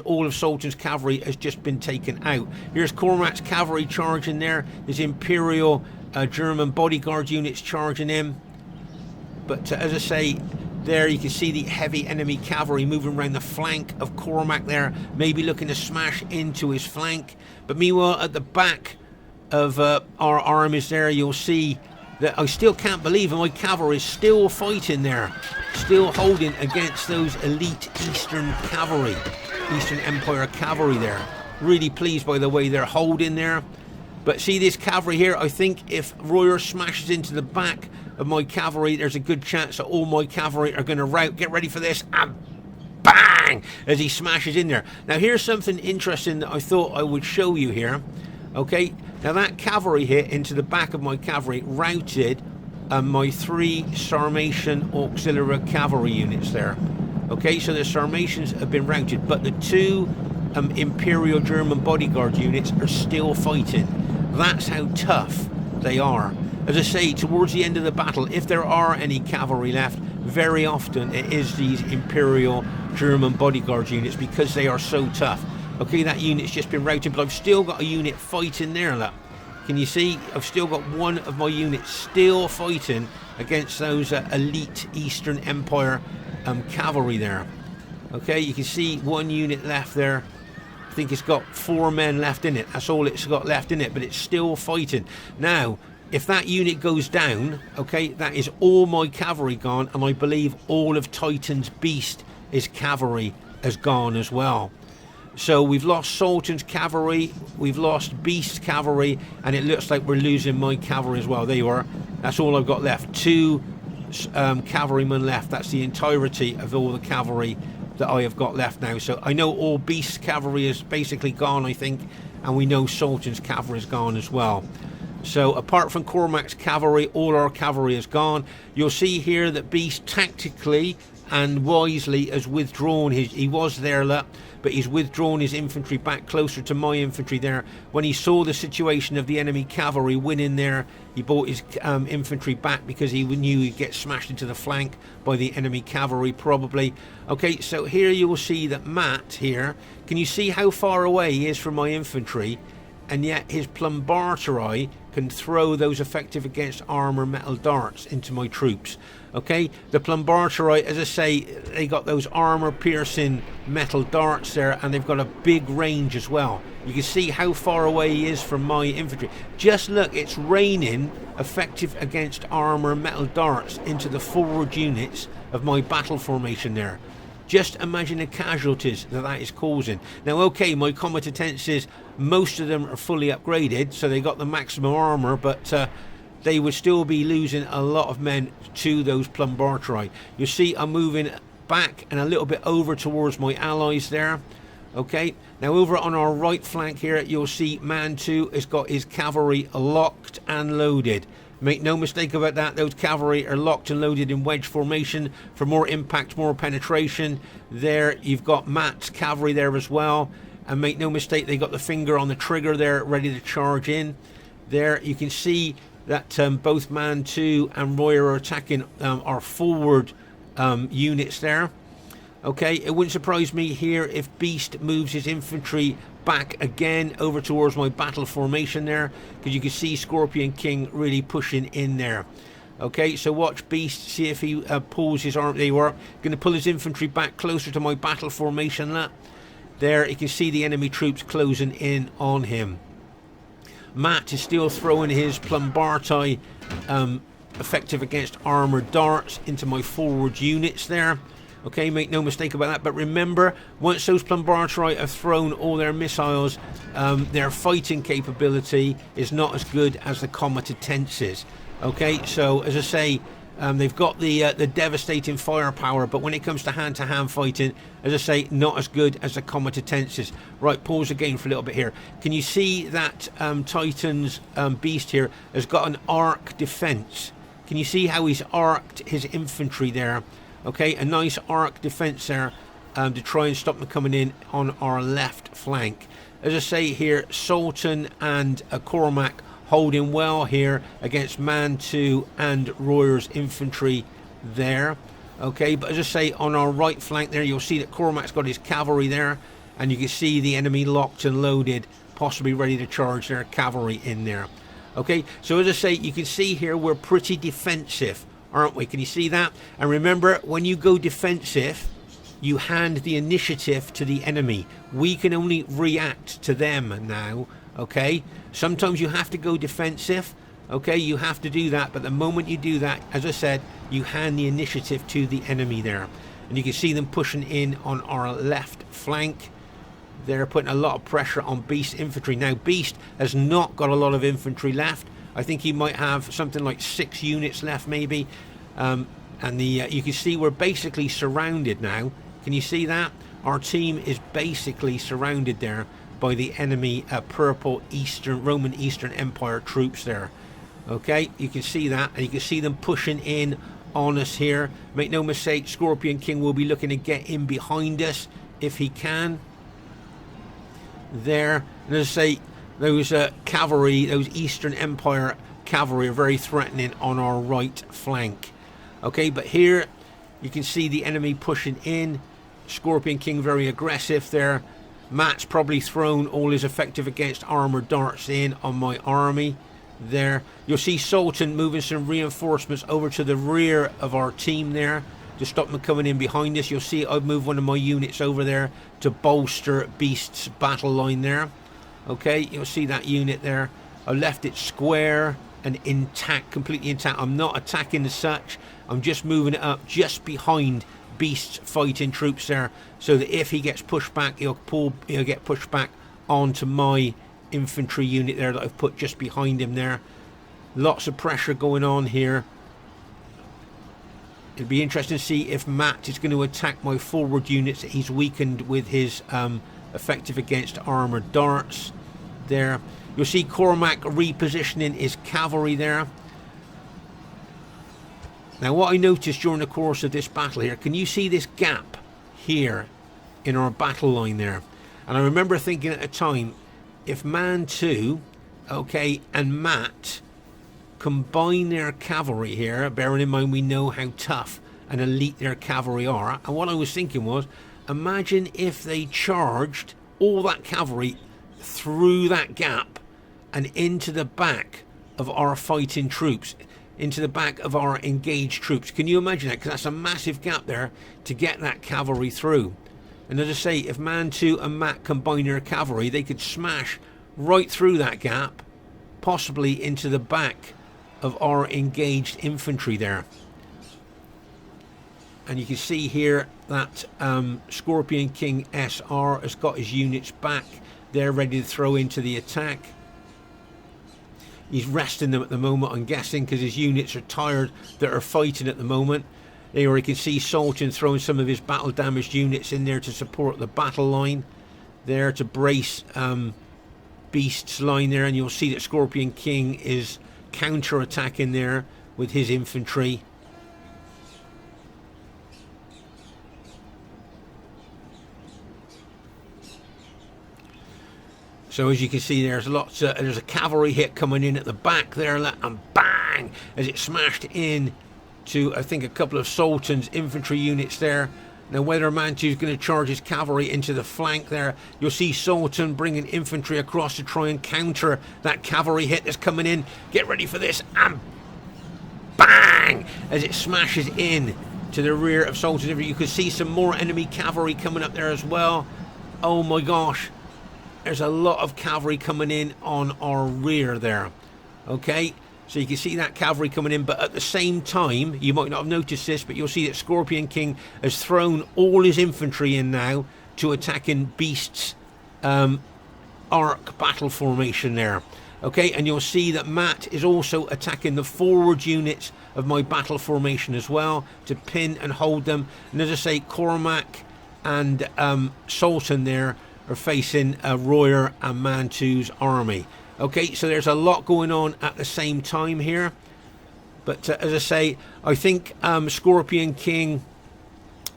all of Sultan's cavalry has just been taken out. Here's Cormac's cavalry charging there, his Imperial German bodyguard units charging in. But as I say, there you can see the heavy enemy cavalry moving around the flank of Cormac there, maybe looking to smash into his flank. But meanwhile, at the back of our armies there, you'll see that I still can't believe my cavalry is still fighting there, still holding against those elite Eastern cavalry, Eastern Empire cavalry there. Really pleased by the way they're holding there. But see this cavalry here, I think if Royer smashes into the back of my cavalry, there's a good chance that all my cavalry are going to rout. Get ready for this, and bang, as he smashes in there. Now here's something interesting that I thought I would show you here. Okay, now that cavalry hit into the back of my cavalry routed my 3 Sarmatian auxiliary cavalry units there. Okay, so the Sarmatians have been routed, but the 2 Imperial German bodyguard units are still fighting. That's how tough they are. As I say, towards the end of the battle, if there are any cavalry left, very often it is these Imperial German bodyguard units because they are so tough. Okay, that unit's just been routed, but I've still got a unit fighting there, look. Can you see? I've still got one of my units still fighting against those elite Eastern Empire cavalry there. Okay, you can see 1 unit left there. I think it's got 4 men left in it. That's all it's got left in it, but it's still fighting. Now, if that unit goes down, okay, that is all my cavalry gone, and I believe all of Titan's beast, his cavalry, has gone as well. So we've lost Sultan's cavalry, we've lost Beast's cavalry, and it looks like we're losing my cavalry as well. There you are. That's all I've got left. 2 cavalrymen left. That's the entirety of all the cavalry that I have got left now. So I know all Beast's cavalry is basically gone, I think, and we know Sultan's cavalry is gone as well. So apart from Cormac's cavalry, all our cavalry is gone. You'll see here that Beast tactically and wisely has withdrawn his, he was there, look, but he's withdrawn his infantry back closer to my infantry there. When he saw the situation of the enemy cavalry winning there, he brought his infantry back because he knew he'd get smashed into the flank by the enemy cavalry probably. Okay, so here you will see that Matt here, can you see how far away he is from my infantry? And yet his plumbarteri can throw those effective against armor metal darts into my troops. Okay, the plumbarteri, as I say, they got those armor piercing metal darts there, and they've got a big range as well. You can see how far away he is from my infantry. Just look, it's raining effective against armor metal darts into the forward units of my battle formation there. Just imagine the casualties that is causing. Now, okay, my combatances, most of them are fully upgraded, so they got the maximum armor, but they would still be losing a lot of men to those plumbarteri. You see, I'm moving back and a little bit over towards my allies there. Okay, now over on our right flank here, you'll see Mantu has got his cavalry locked and loaded. Make no mistake about that, those cavalry are locked and loaded in wedge formation for more impact, more penetration. There, you've got Matt's cavalry there as well. And make no mistake, they got the finger on the trigger there, ready to charge in. There, you can see that both Mantu and Roy are attacking our forward units there. Okay, it wouldn't surprise me here if Beast moves his infantry back again over towards my battle formation there, because you can see Scorpion King really pushing in there. Okay, so watch Beast, see if he pulls his arm. There you are, going to pull his infantry back closer to my battle formation. There, you can see the enemy troops closing in on him. Matt is still throwing his plumbarteri effective against armored darts into my forward units there. Okay, make no mistake about that. But remember, once those plumbarteri have thrown all their missiles, their fighting capability is not as good as the combatances. Okay, so as I say, they've got the devastating firepower, but when it comes to hand fighting, as I say, not as good as the combatances. Right, pause again for a little bit here. Can you see that Titan's beast here has got an arc defense? Can you see how he's arced his infantry there? Okay, a nice arc defense there to try and stop them coming in on our left flank. As I say here, Sultan and Cormac holding well here against Mantu and Royer's infantry there. Okay, but as I say, on our right flank there, you'll see that Cormac's got his cavalry there, and you can see the enemy locked and loaded, possibly ready to charge their cavalry in there. Okay, so as I say, you can see here we're pretty defensive, aren't we? Can you see that? And remember, when you go defensive, you hand the initiative to the enemy. We can only react to them now. Okay, sometimes you have to go defensive. Okay, you have to do that, but the moment you do that, as I said, you hand the initiative to the enemy there. And you can see them pushing in on our left flank. They're putting a lot of pressure on Beast infantry. Now, Beast has not got a lot of infantry left. I think he might have something like 6 units left, maybe. And you can see we're basically surrounded now. Can you see that? Our team is basically surrounded there by the enemy purple Roman Eastern Empire troops there. Okay, you can see that, and you can see them pushing in on us here. Make no mistake, Scorpion King will be looking to get in behind us if he can. There, and as I say, those cavalry, those Eastern Empire cavalry are very threatening on our right flank. Okay, but here you can see the enemy pushing in. Scorpion King very aggressive there. Matt's probably thrown all his effective against armored darts in on my army there. You'll see Sultan moving some reinforcements over to the rear of our team there, to stop them coming in behind us. You'll see I've moved one of my units over there to bolster Beast's battle line there. Okay, you'll see that unit there. I left it square and intact, completely intact. I'm not attacking as such. I'm just moving it up just behind Beast's fighting troops there, so that if he gets pushed back, he'll get pushed back onto my infantry unit there that I've put just behind him there. Lots of pressure going on here. It'll be interesting to see if Matt is going to attack my forward units that he's weakened with his effective against armoured darts there. You'll see Cormac repositioning his cavalry there. Now what I noticed during the course of this battle here, can you see this gap here in our battle line there? And I remember thinking at the time, if Mantu, okay, and Matt combine their cavalry here, bearing in mind we know how tough and elite their cavalry are, and what I was thinking was, imagine if they charged all that cavalry through that gap and into the back of our fighting troops, into the back of our engaged troops. Can you imagine that? Because that's a massive gap there to get that cavalry through. And as I say, if Mantu and Matt combine their cavalry, they could smash right through that gap, possibly into the back of our engaged infantry there. And you can see here that Scorpion King SR has got his units back. They're ready to throw into the attack. He's resting them at the moment, I'm guessing, because his units are tired that are fighting at the moment. There you can see Sultan throwing some of his battle damaged units in there to support the battle line, there to brace Beast's line there. And you'll see that Scorpion King is counter-attacking there with his infantry. So as you can see, there's there's a cavalry hit coming in at the back there, and bang, as it smashed in to, I think, a couple of Sultan's infantry units there. Now whether Mantu is going to charge his cavalry into the flank there, you'll see Sultan bringing infantry across to try and counter that cavalry hit that's coming in. Get ready for this, and bang, as it smashes in to the rear of Sultan's infantry. You can see some more enemy cavalry coming up there as well. Oh my gosh. There's a lot of cavalry coming in on our rear there. Okay, so you can see that cavalry coming in, but at the same time, you might not have noticed this, but you'll see that Scorpion King has thrown all his infantry in now to attacking Beast's arc battle formation there. Okay, and you'll see that Matt is also attacking the forward units of my battle formation as well to pin and hold them. And as I say, Cormac and Sultan there are facing Royer and Mantu's army. Okay, so there's a lot going on at the same time here. But as I say, I think Scorpion King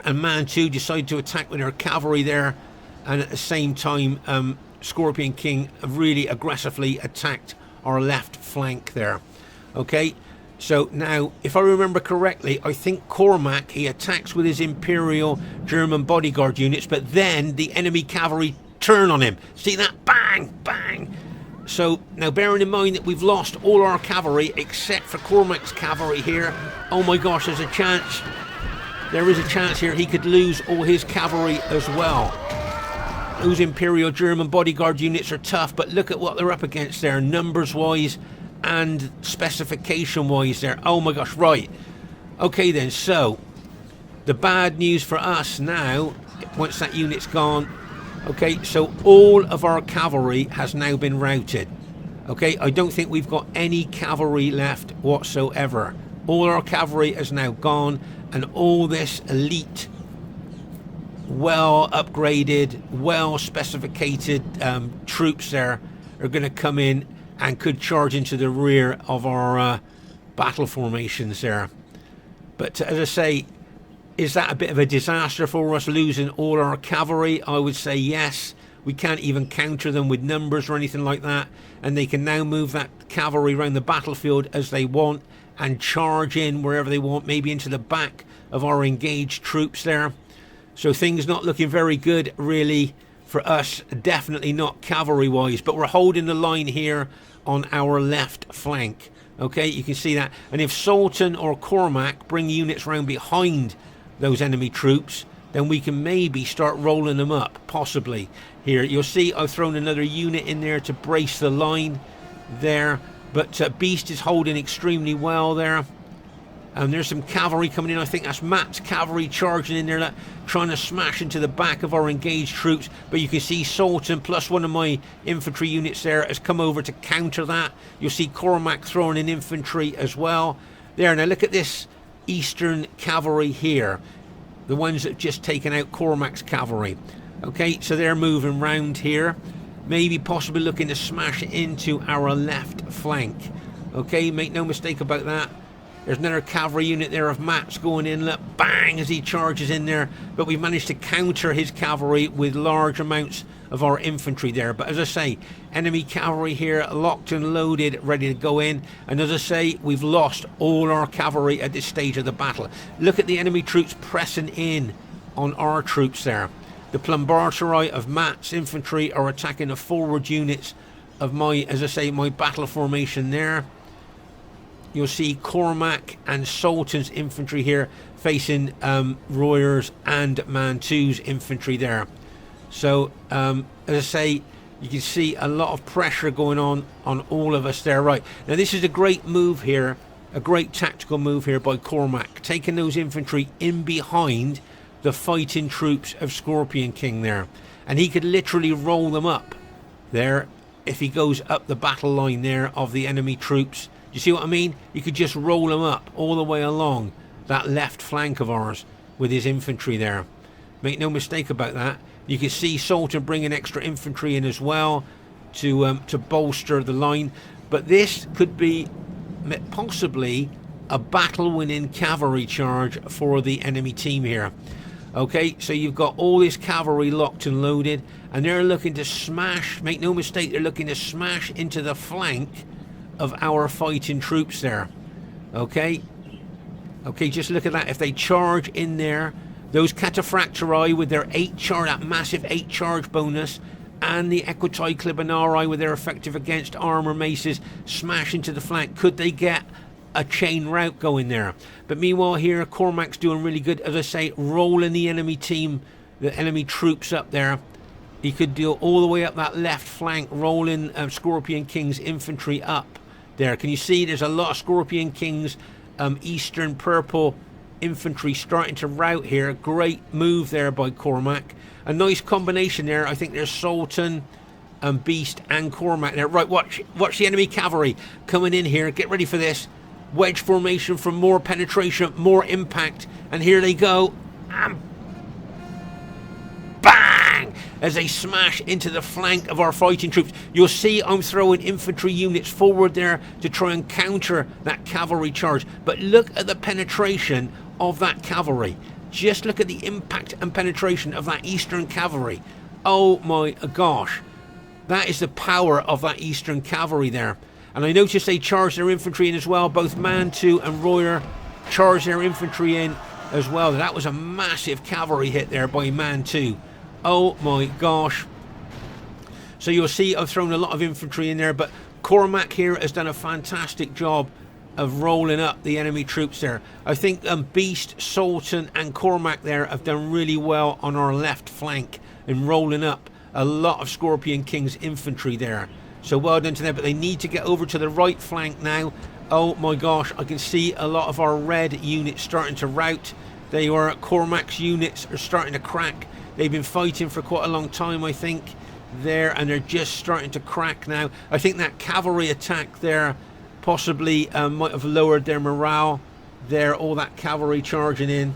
and Mantu decided to attack with their cavalry there. And at the same time, Scorpion King really aggressively attacked our left flank there. Okay, so now, if I remember correctly, I think Cormac, he attacks with his Imperial German bodyguard units, but then the enemy cavalry turn on him. See that? Bang, bang. So now, bearing in mind that we've lost all our cavalry except for Cormac's cavalry here, oh my gosh, there's a chance. There is a chance here he could lose all his cavalry as well. Those Imperial German bodyguard units are tough, but look at what they're up against there, numbers-wise and specification-wise there. Oh my gosh, right. Okay then, so the bad news for us now, once that unit's gone, okay, so all of our cavalry has now been routed. Okay, I don't think we've got any cavalry left whatsoever. All our cavalry is now gone, and all this elite, well upgraded, well specificated troops there are going to come in and could charge into the rear of our battle formations there. But as I say, is that a bit of a disaster for us, losing all our cavalry? I would say yes. We can't even counter them with numbers or anything like that, and they can now move that cavalry around the battlefield as they want and charge in wherever they want, maybe into the back of our engaged troops there. So things not looking very good really for us, definitely not cavalry wise, but we're holding the line here on our left flank. Okay, you can see that. And if Sultan or Cormac bring units round behind those enemy troops, then we can maybe start rolling them up, possibly. Here, you'll see I've thrown another unit in there to brace the line there, but Beast is holding extremely well there. And there's some cavalry coming in. I think that's Matt's cavalry charging in there, trying to smash into the back of our engaged troops. But you can see Sultan plus one of my infantry units there has come over to counter that. You'll see Cormac throwing in infantry as well. There, now look at this Eastern cavalry here. The ones that have just taken out Cormac's cavalry. Okay, so they're moving round here. Maybe possibly looking to smash into our left flank. Okay, make no mistake about that. There's another cavalry unit there of Matt's going in. Look, bang, as he charges in there. But we've managed to counter his cavalry with large amounts of our infantry there. But as I say, enemy cavalry here locked and loaded, ready to go in. And as I say, we've lost all our cavalry at this stage of the battle. Look at the enemy troops pressing in on our troops there. The Plumbarteri of Matt's infantry are attacking the forward units of my, as I say, my battle formation there. You'll see Cormac and Sultan's infantry here facing Royer's and Mantu's infantry there. So, as I say, you can see a lot of pressure going on all of us there. Right, now this is a great move here, a great tactical move here by Cormac, taking those infantry in behind the fighting troops of Scorpion King there. And he could literally roll them up there if he goes up the battle line there of the enemy troops. You see what I mean? You could just roll him up all the way along that left flank of ours with his infantry there. Make no mistake about that. You can see Sultan bringing extra infantry in as well to bolster the line. But this could be possibly a battle-winning cavalry charge for the enemy team here. Okay, so you've got all this cavalry locked and loaded, and they're looking to smash, make no mistake, they're looking to smash into the flank of our fighting troops there. Okay, just look at that. If they charge in there, those cataphractori with their 8 charge, that massive 8 charge bonus, and the equitai clibanarii with their effective against armor maces smash into the flank, could they get a chain route going there? But meanwhile here, Cormac's doing really good, as I say, rolling the enemy team, the enemy troops up there. He could deal all the way up that left flank, rolling Scorpion King's infantry up there. Can you see there's a lot of Scorpion King's Eastern purple infantry starting to rout here? Great move there by Cormac. A nice combination there. I think there's Sultan, Beast and Cormac there. Right, watch the enemy cavalry coming in here. Get ready for this. Wedge formation for more penetration, more impact. And here they go. And bang! As they smash into the flank of our fighting troops. You'll see I'm throwing infantry units forward there to try and counter that cavalry charge. But look at the penetration of that cavalry. Just look at the impact and penetration of that Eastern cavalry. Oh my gosh. That is the power of that Eastern cavalry there. And I noticed they charged their infantry in as well. Both Mantu and Royer charged their infantry in as well. That was a massive cavalry hit there by Mantu. Oh my gosh. So you'll see I've thrown a lot of infantry in there, but Cormac here has done a fantastic job of rolling up the enemy troops there. I think Beast, Sultan and Cormac there have done really well on our left flank in rolling up a lot of Scorpion King's infantry there. So well done to them, but they need to get over to the right flank now. Oh my gosh, I can see a lot of our red units starting to rout. They are, Cormac's units are starting to crack. They've been fighting for quite a long time, I think, there, and they're just starting to crack now. I think that cavalry attack there possibly might have lowered their morale there, all that cavalry charging in.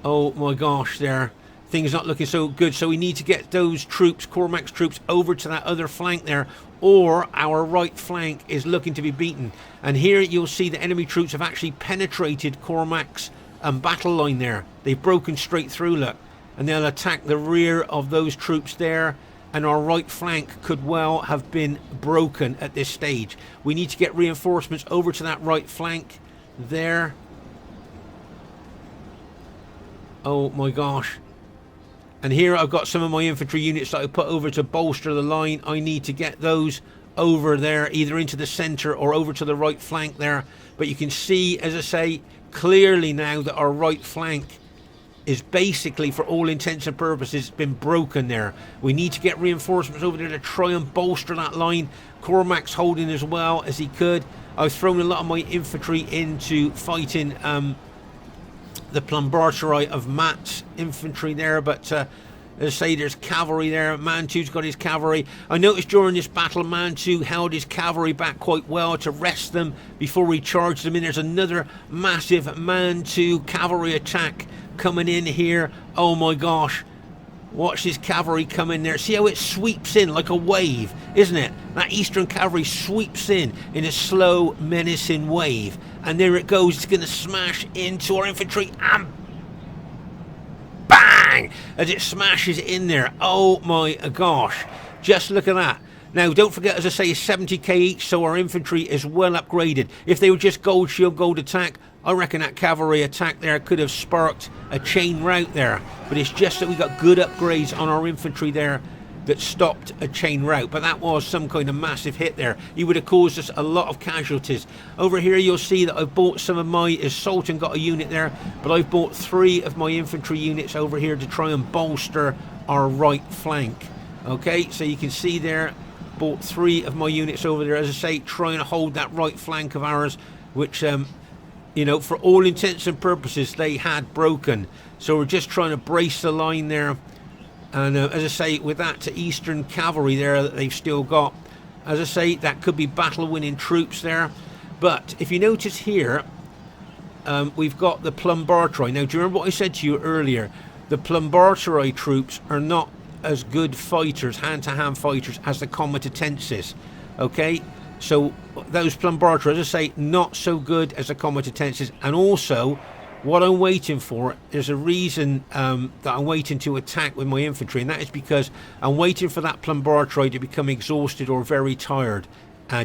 Oh my gosh, there. Things not looking so good, so we need to get those troops, Cormac's troops, over to that other flank there, or our right flank is looking to be beaten. And here you'll see the enemy troops have actually penetrated Cormac's battle line there. They've broken straight through, look, and they'll attack the rear of those troops there, and our right flank could well have been broken at this stage. We need to get reinforcements over to that right flank there. Oh my gosh. And here I've got some of my infantry units that I put over to bolster the line. I need to get those over there, either into the centre or over to the right flank there. But you can see, as I say, clearly now that our right flank is basically, for all intents and purposes, been broken there. We need to get reinforcements over there to try and bolster that line. Cormac's holding as well as he could. I've thrown a lot of my infantry into fighting the Plumbarturi of Matt's infantry there, but as I say, there's cavalry there. Mantu's got his cavalry. I noticed during this battle, Mantu held his cavalry back quite well to rest them before he charged them in. There's another massive Mantu cavalry attack coming in here. Oh my gosh, watch this cavalry come in there. See how it sweeps in like a wave, isn't it? That Eastern cavalry sweeps in a slow, menacing wave, and there it goes. It's going to smash into our infantry, and bang, as it smashes in there. Oh my gosh, just look at that. Now, don't forget, as I say, it's 70k each, so our infantry is well upgraded. If they were just gold shield, gold attack, I reckon that cavalry attack there could have sparked a chain rout there. But it's just that we got good upgrades on our infantry there that stopped a chain rout. But that was some kind of massive hit there. He would have caused us a lot of casualties. Over here you'll see that I've bought some of my... Sultan got a unit there, but I've bought 3 of my infantry units over here to try and bolster our right flank. Okay, so you can see there, bought 3 of my units over there, as I say, trying to hold that right flank of ours, which... you know, for all intents and purposes, they had broken. So we're just trying to brace the line there. And as I say, with that Eastern cavalry there that they've still got, as I say, that could be battle-winning troops there. But if you notice here, we've got the Plumbarturi. Now, do you remember what I said to you earlier? The Plumbarturi troops are not as good fighters, hand-to-hand fighters, as the comitatenses. Okay? So those Plumbarturi, as I say, not so good as the comitatenses. And also, what I'm waiting for, there's a reason that I'm waiting to attack with my infantry, and that is because I'm waiting for that Plumbarturi to become exhausted or very tired,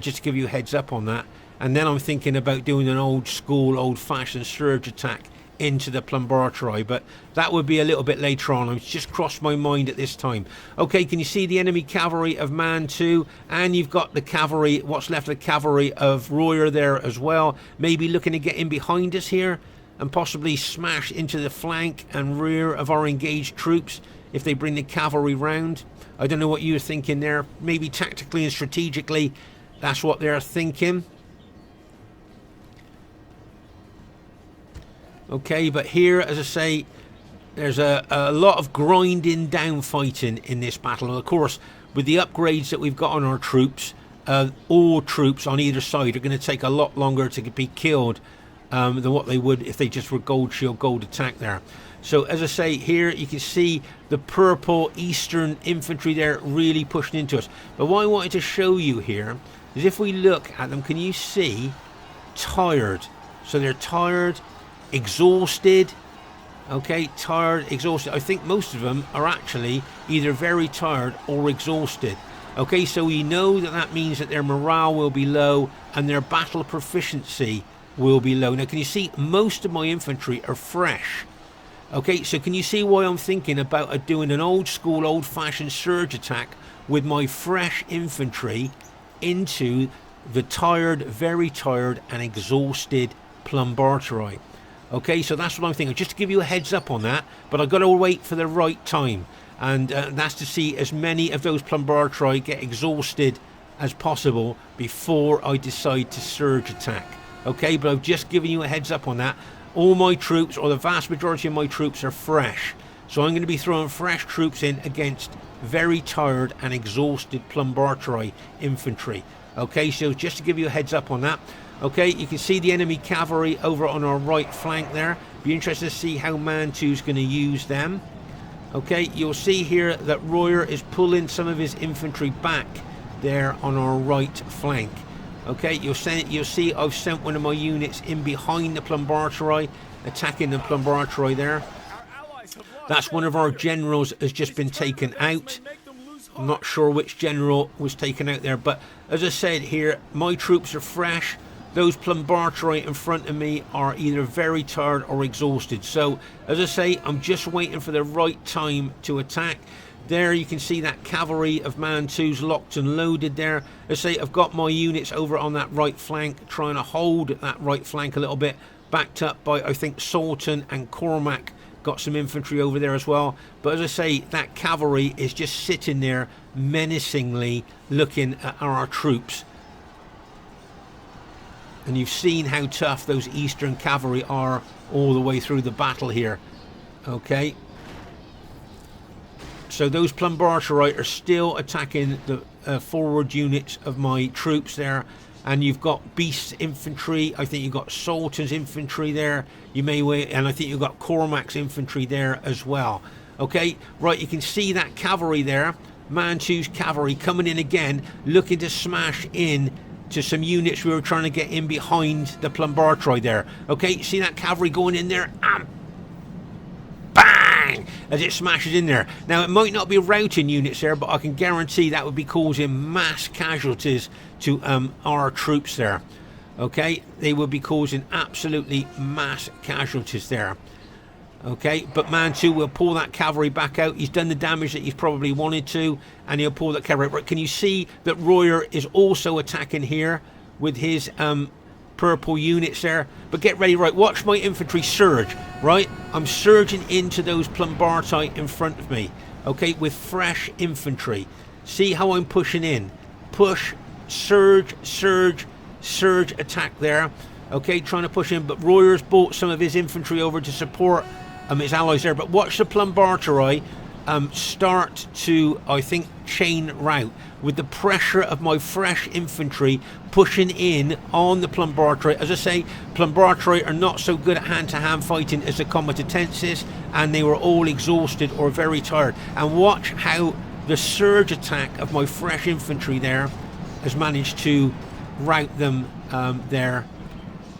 just to give you a heads up on that. And then I'm thinking about doing an old school, old-fashioned surge attack into the Plumbarturi, but that would be a little bit later on. It's just crossed my mind at this time. Okay, can you see the enemy cavalry of Mantu? And you've got the cavalry, what's left of the cavalry of Royer there as well. Maybe looking to get in behind us here and possibly smash into the flank and rear of our engaged troops if they bring the cavalry round. I don't know what you're thinking there. Maybe tactically and strategically, that's what they're thinking. Okay, but here, as I say, there's a lot of grinding down fighting in this battle. And of course, with the upgrades that we've got on our troops, all troops on either side are going to take a lot longer to be killed than what they would if they just were gold shield, gold attack there. So, as I say, here you can see the purple Eastern infantry there really pushing into us. But what I wanted to show you here is if we look at them, can you see tired? So they're tired, exhausted. Okay, tired, exhausted. I think most of them are actually either very tired or exhausted. Okay, so we know that that means that their morale will be low and their battle proficiency will be low. Now, can you see most of my infantry are fresh? Okay, so can you see why I'm thinking about doing an old school, old-fashioned surge attack with my fresh infantry into the tired, very tired and exhausted Plumbarturi? Okay, so that's what I'm thinking, just to give you a heads up on that, but I've got to wait for the right time, and that's to see as many of those Plumbarturi get exhausted as possible before I decide to surge attack. Okay, but I've just given you a heads up on that. All my troops, or the vast majority of my troops, are fresh, so I'm going to be throwing fresh troops in against very tired and exhausted Plumbarturi infantry. Okay, so just to give you a heads up on that. Okay, you can see the enemy cavalry over on our right flank there. Be interested to see how Mantu's going to use them. Okay, you'll see here that Royer is pulling some of his infantry back there on our right flank. Okay, you'll see I've sent one of my units in behind the Plumbarturi, attacking the Plumbarturi there. That's one of our generals has just been taken out. I'm not sure which general was taken out there, but as I said here, my troops are fresh. Those Plumbarturi in front of me are either very tired or exhausted. So, as I say, I'm just waiting for the right time to attack. There you can see that cavalry of Mantu's locked and loaded there. As I say, I've got my units over on that right flank, trying to hold that right flank a little bit backed up by, I think, Sultan and Cormac. Got some infantry over there as well. But as I say, that cavalry is just sitting there menacingly looking at our troops. And you've seen how tough those Eastern cavalry are all the way through the battle here. Okay. So those Plumbarterite are still attacking the forward units of my troops there. And you've got Beast's infantry. I think you've got Sultan's infantry there. You may wait, and I think you've got Cormac's infantry there as well. Okay, right, you can see that cavalry there. Mantu's cavalry coming in again, looking to smash in to some units we were trying to get in behind the Plumbarterite there. Okay, see that cavalry going in there? Bang! As it smashes in there. Now, it might not be routing units there, but I can guarantee that would be causing mass casualties to our troops there. Okay, they will be causing absolutely mass casualties there. Okay, but Mantu will pull that cavalry back out. He's done the damage that he's probably wanted to, and he'll pull that cavalry. But can you see that Royer is also attacking here with his purple units there? But get ready, right, watch my infantry surge, right? I'm surging into those Plumbarterite in front of me, okay, with fresh infantry. See how I'm pushing in? Push, surge, surge, surge, attack there. Okay, trying to push in, but Royer's brought some of his infantry over to support his allies there. But watch the Plumbarterite start to, I think, chain route with the pressure of my fresh infantry pushing in on the Plumbarterite. As I say, Plumbarterite are not so good at hand-to-hand fighting as the Comitatenses, and they were all exhausted or very tired. And watch how the surge attack of my fresh infantry there has managed to rout them there.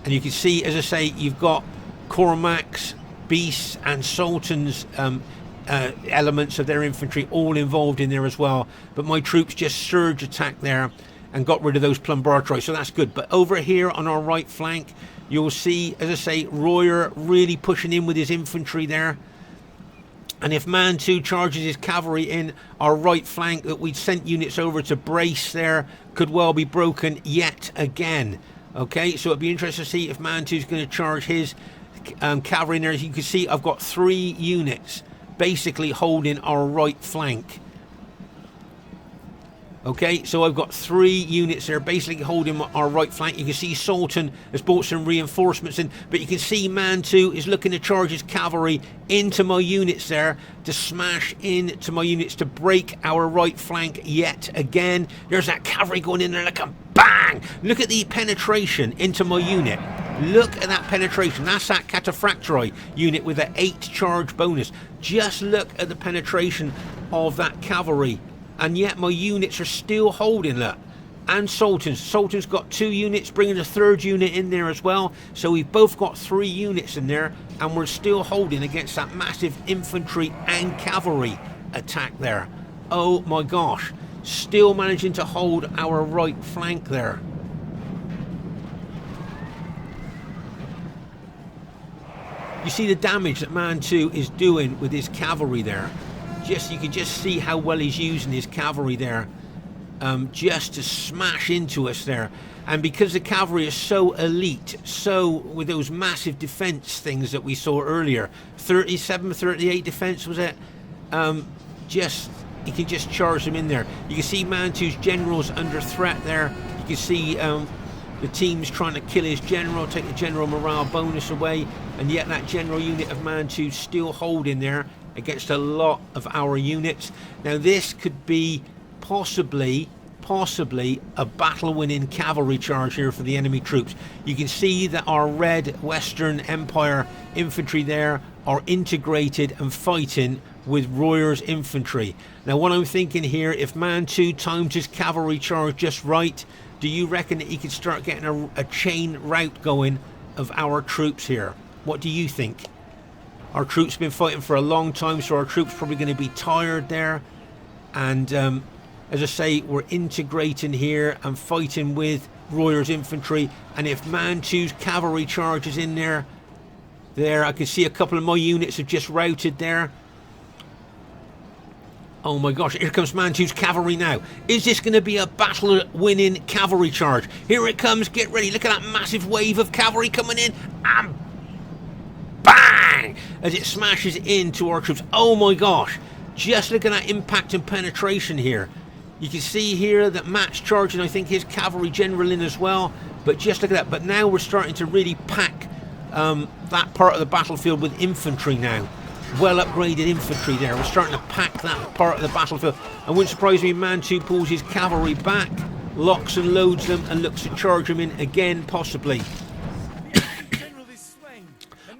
And you can see, as I say, you've got Cormac's, Beasts and Sultan's elements of their infantry all involved in there as well. But my troops just surge attacked there and got rid of those Plumbarterite, so that's good. But over here on our right flank, you'll see, as I say, Royer really pushing in with his infantry there. And if Mantu charges his cavalry in, our right flank that we'd sent units over to brace there could well be broken yet again. Okay, so it'd be interesting to see if Mantu's going to charge his cavalry in there. As you can see, I've got 3 units basically holding our right flank. Okay, so I've got 3 units there basically holding our right flank. You can see Sultan has brought some reinforcements in, but you can see Mantu is looking to charge his cavalry into my units there, to smash into my units, to break our right flank yet again. There's that cavalry going in there like a bang! Look at the penetration into my unit. Look at that penetration. That's that Cataphractori unit with an 8 charge bonus. Just look at the penetration of that cavalry. And yet my units are still holding, look. And Sultan's got 2 units, bringing a 3rd unit in there as well. So we've both got 3 units in there, and we're still holding against that massive infantry and cavalry attack there. Oh my gosh. Still managing to hold our right flank there. You see the damage that Mantu is doing with his cavalry there. You can just see how well he's using his cavalry there, just to smash into us there. And because the cavalry is so elite, so with those massive defense things that we saw earlier, 37, 38 defense was it? You can just charge them in there. You can see Mantu's generals under threat there. You can see the team's trying to kill his general, take the general morale bonus away, and yet that general unit of Mantu's still holding there against a lot of our units. Now this could be possibly a battle-winning cavalry charge here for the enemy troops. You can see that our red Western Empire infantry there are integrated and fighting with Royer's infantry. Now what I'm thinking here, if Mantu timed his cavalry charge just right, do you reckon that he could start getting a chain rout going of our troops here? What do you think? Our troops have been fighting for a long time, so our troops are probably going to be tired there. And as I say, we're integrating here and fighting with Royer's infantry. And if Mantu's cavalry charges in there, I can see a couple of my units have just routed there. Oh my gosh, here comes Mantu's cavalry now. Is this going to be a battle-winning cavalry charge? Here it comes, get ready. Look at that massive wave of cavalry coming in. and bang! As it smashes into our troops. Oh my gosh! Just look at that impact and penetration here. You can see here that Matt's charging, I think, his cavalry general in as well. But just look at that. But now we're starting to really pack that part of the battlefield with infantry now. Well upgraded infantry there. We're starting to pack that part of the battlefield. And wouldn't surprise me, Mantu pulls his cavalry back, locks and loads them, and looks to charge them in again, possibly.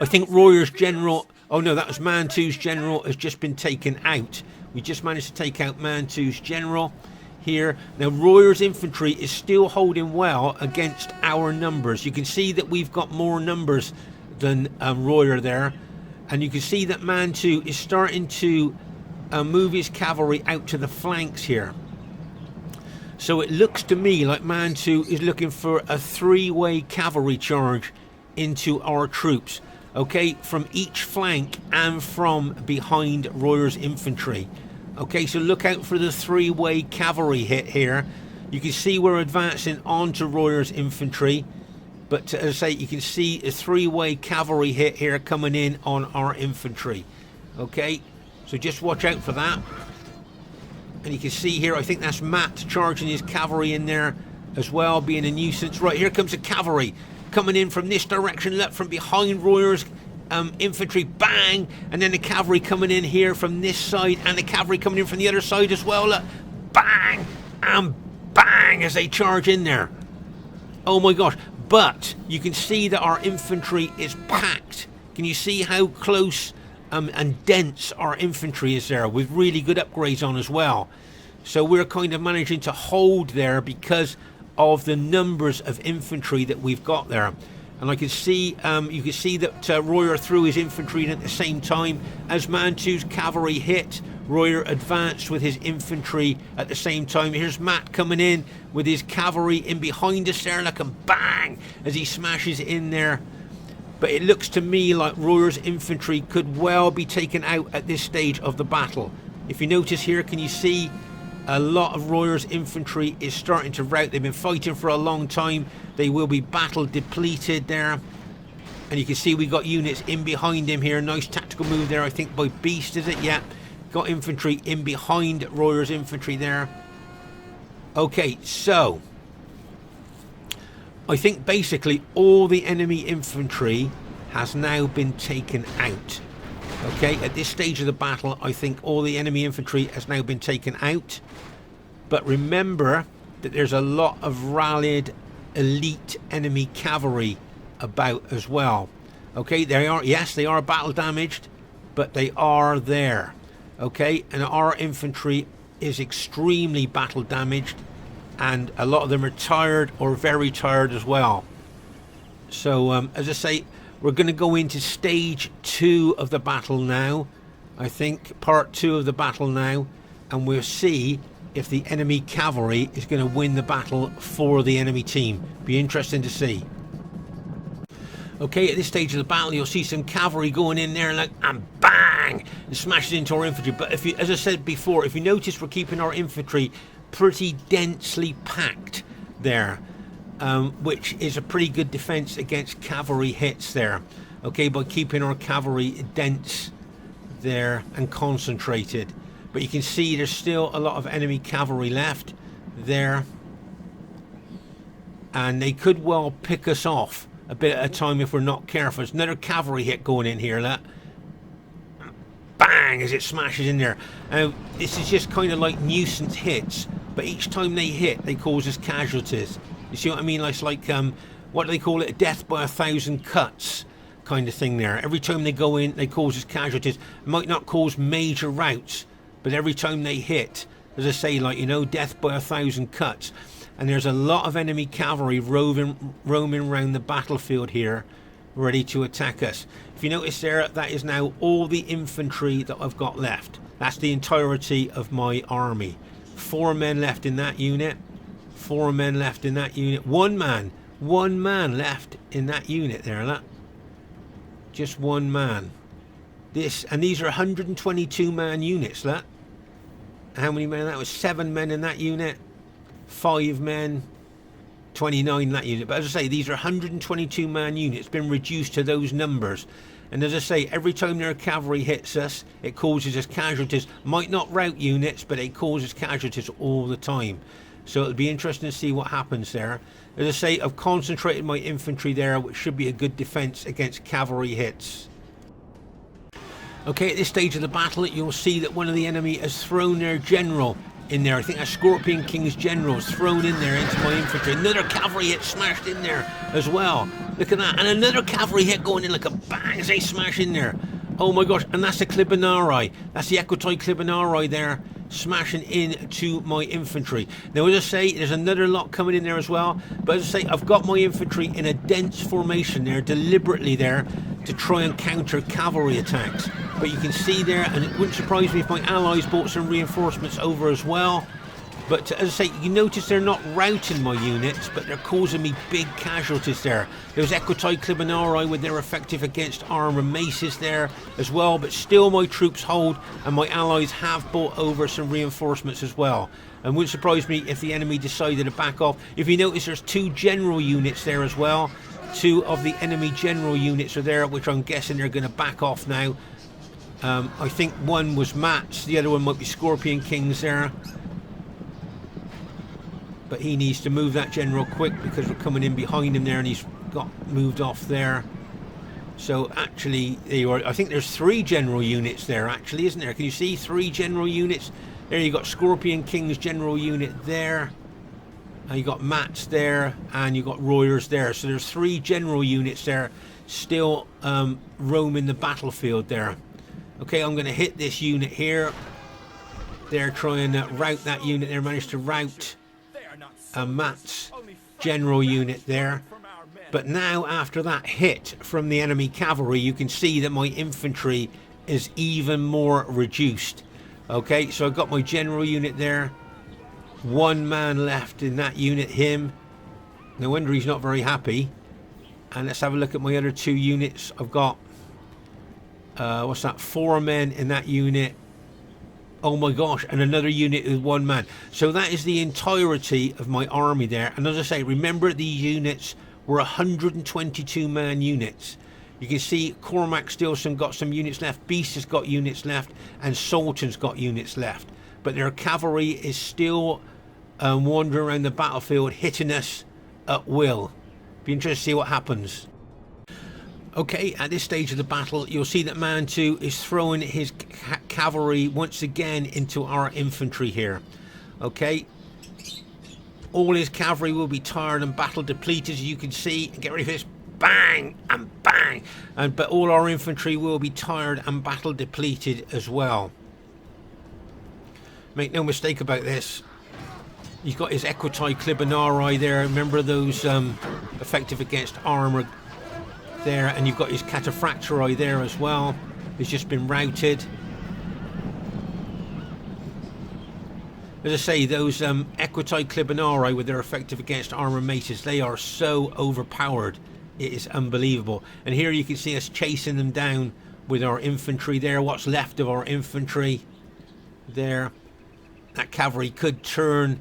I think Royer's general... Oh no, that was Mantu's general has just been taken out. We just managed to take out Mantu's general here. Now Royer's infantry is still holding well against our numbers. You can see that we've got more numbers than Royer there. And you can see that Mantu is starting to move his cavalry out to the flanks here. So it looks to me like Mantu is looking for a three-way cavalry charge into our troops. Okay, from each flank and from behind Royer's infantry. Okay, so look out for the three-way cavalry hit here. You can see we're advancing onto Royer's infantry. But as I say, you can see a three-way cavalry hit here coming in on our infantry. Okay, so just watch out for that. And you can see here, I think that's Matt charging his cavalry in there as well, being a nuisance. Right, here comes the cavalry coming in from this direction, look, from behind Royer's infantry, bang, and then the cavalry coming in here from this side, and the cavalry coming in from the other side as well, look, bang, and bang, as they charge in there. Oh my gosh, but you can see that our infantry is packed. Can you see how close and dense our infantry is there, with really good upgrades on as well? So we're kind of managing to hold there because of the numbers of infantry that we've got there. And I can see, you can see that Royer threw his infantry in at the same time as Mantu's cavalry hit. Royer advanced with his infantry at the same time. Here's Matt coming in with his cavalry in behind us there, like, and bang, as he smashes in there. But it looks to me like Royer's infantry could well be taken out at this stage of the battle. If you notice here, can you see a lot of Royer's infantry is starting to rout. They've been fighting for a long time. They will be battle depleted there. And you can see we got units in behind him here. Nice tactical move there, I think, by Beast, is it? Yeah. Got infantry in behind Royer's infantry there. Okay, so I think basically all the enemy infantry has now been taken out. Okay, at this stage of the battle, I think all the enemy infantry has now been taken out. But remember that there's a lot of rallied elite enemy cavalry about as well. Okay, they are, yes, they are battle damaged, but they are there. Okay, and our infantry is extremely battle damaged, and a lot of them are tired or very tired as well. So, as I say, we're going to go into stage 2 of the battle now. I think part 2 of the battle now, and we'll see if the enemy cavalry is going to win the battle for the enemy team. Be interesting to see. Okay, at this stage of the battle, you'll see some cavalry going in there, like, and bang, and smashes into our infantry. But if you, as I said before, if you notice, we're keeping our infantry pretty densely packed there, which is a pretty good defense against cavalry hits there. Okay, by keeping our cavalry dense there and concentrated. But you can see there's still a lot of enemy cavalry left there, and they could well pick us off a bit at a time if we're not careful. There's another cavalry hit going in here, look. Bang, as it smashes in there. Now, this is just kind of like nuisance hits, but each time they hit, they cause us casualties. You see what I mean? It's like, what do they call it? Death by 1,000 cuts kind of thing there. Every time they go in, they cause us casualties. It might not cause major routs, but every time they hit, as I say, like, you know, death by 1,000 cuts. And there's a lot of enemy cavalry roaming around the battlefield here, ready to attack us. If you notice there, that is now all the infantry that I've got left. That's the entirety of my army. 4 men left in that unit. 4 men left in that unit. One man left in that unit there, look. Just 1 man. These are 122 man units, look. How many men? That was 7 men in that unit. 5 men, 29 that unit. But as I say, these are 122 man units, been reduced to those numbers. And as I say, every time their cavalry hits us, it causes us casualties. Might not rout units, but it causes casualties all the time. So it'll be interesting to see what happens there. As I say, I've concentrated my infantry there, which should be a good defense against cavalry hits. Okay, at this stage of the battle, you'll see that one of the enemy has thrown their general in there. I think a Scorpion King's general is thrown in there into my infantry. Another cavalry hit smashed in there as well. Look at that. And another cavalry hit going in like a bang as they smash in there. Oh my gosh. And that's the Clibanarii. That's the Equitoi Clibanarii there, smashing into my infantry. Now, as I say, there's another lot coming in there as well. But as I say, I've got my infantry in a dense formation there, deliberately there, to try and counter cavalry attacks. But you can see there, and it wouldn't surprise me if my allies brought some reinforcements over as well. But as I say, you notice they're not routing my units, but they're causing me big casualties there. There's Equitoi Clibanarii with their effective against armour maces there as well. But still my troops hold, and my allies have brought over some reinforcements as well. And wouldn't surprise me if the enemy decided to back off. If you notice, there's 2 general units there as well. 2 of the enemy general units are there, which I'm guessing they're going to back off now. I think one was Matt's, the other one might be Scorpion King's there. But he needs to move that general quick because we're coming in behind him there, and he's got moved off there. So actually, I think there's 3 general units there actually, isn't there? Can you see 3 general units? There you got Scorpion King's general unit there. And you got Matt's there, and you got Royer's there. So there's 3 general units there still roaming the battlefield there. Okay, I'm going to hit this unit here. They're trying to rout that unit. They managed to rout Matt's general unit there. But now, after that hit from the enemy cavalry, you can see that my infantry is even more reduced. Okay, so I've got my general unit there. 1 man left in that unit, him. No wonder he's not very happy. And let's have a look at my other 2 units. I've got what's that, 4 men in that unit. Oh my gosh, and another unit with 1 man. So that is the entirety of my army there. And as I say, remember, these units were 122 man units. You can see Cormac still got some units left, Beast has got units left, and Sultan's got units left. But their cavalry is still wandering around the battlefield, hitting us at will. Be interested to see what happens. Okay, at this stage of the battle, you'll see that Mantu is throwing his cavalry once again into our infantry here. Okay, all his cavalry will be tired and battle depleted, as you can see. And get ready for this. Bang and bang. But all our infantry will be tired and battle depleted as well. Make no mistake about this. He's got his Equitoi Clibanarii there. Remember those effective against armour there. And you've got his Cataphractori there as well. He's just been routed. As I say, those Equitoi Clibanarii with their effective against armour maces, they are so overpowered. It is unbelievable. And here you can see us chasing them down with our infantry there. What's left of our infantry there. That cavalry could turn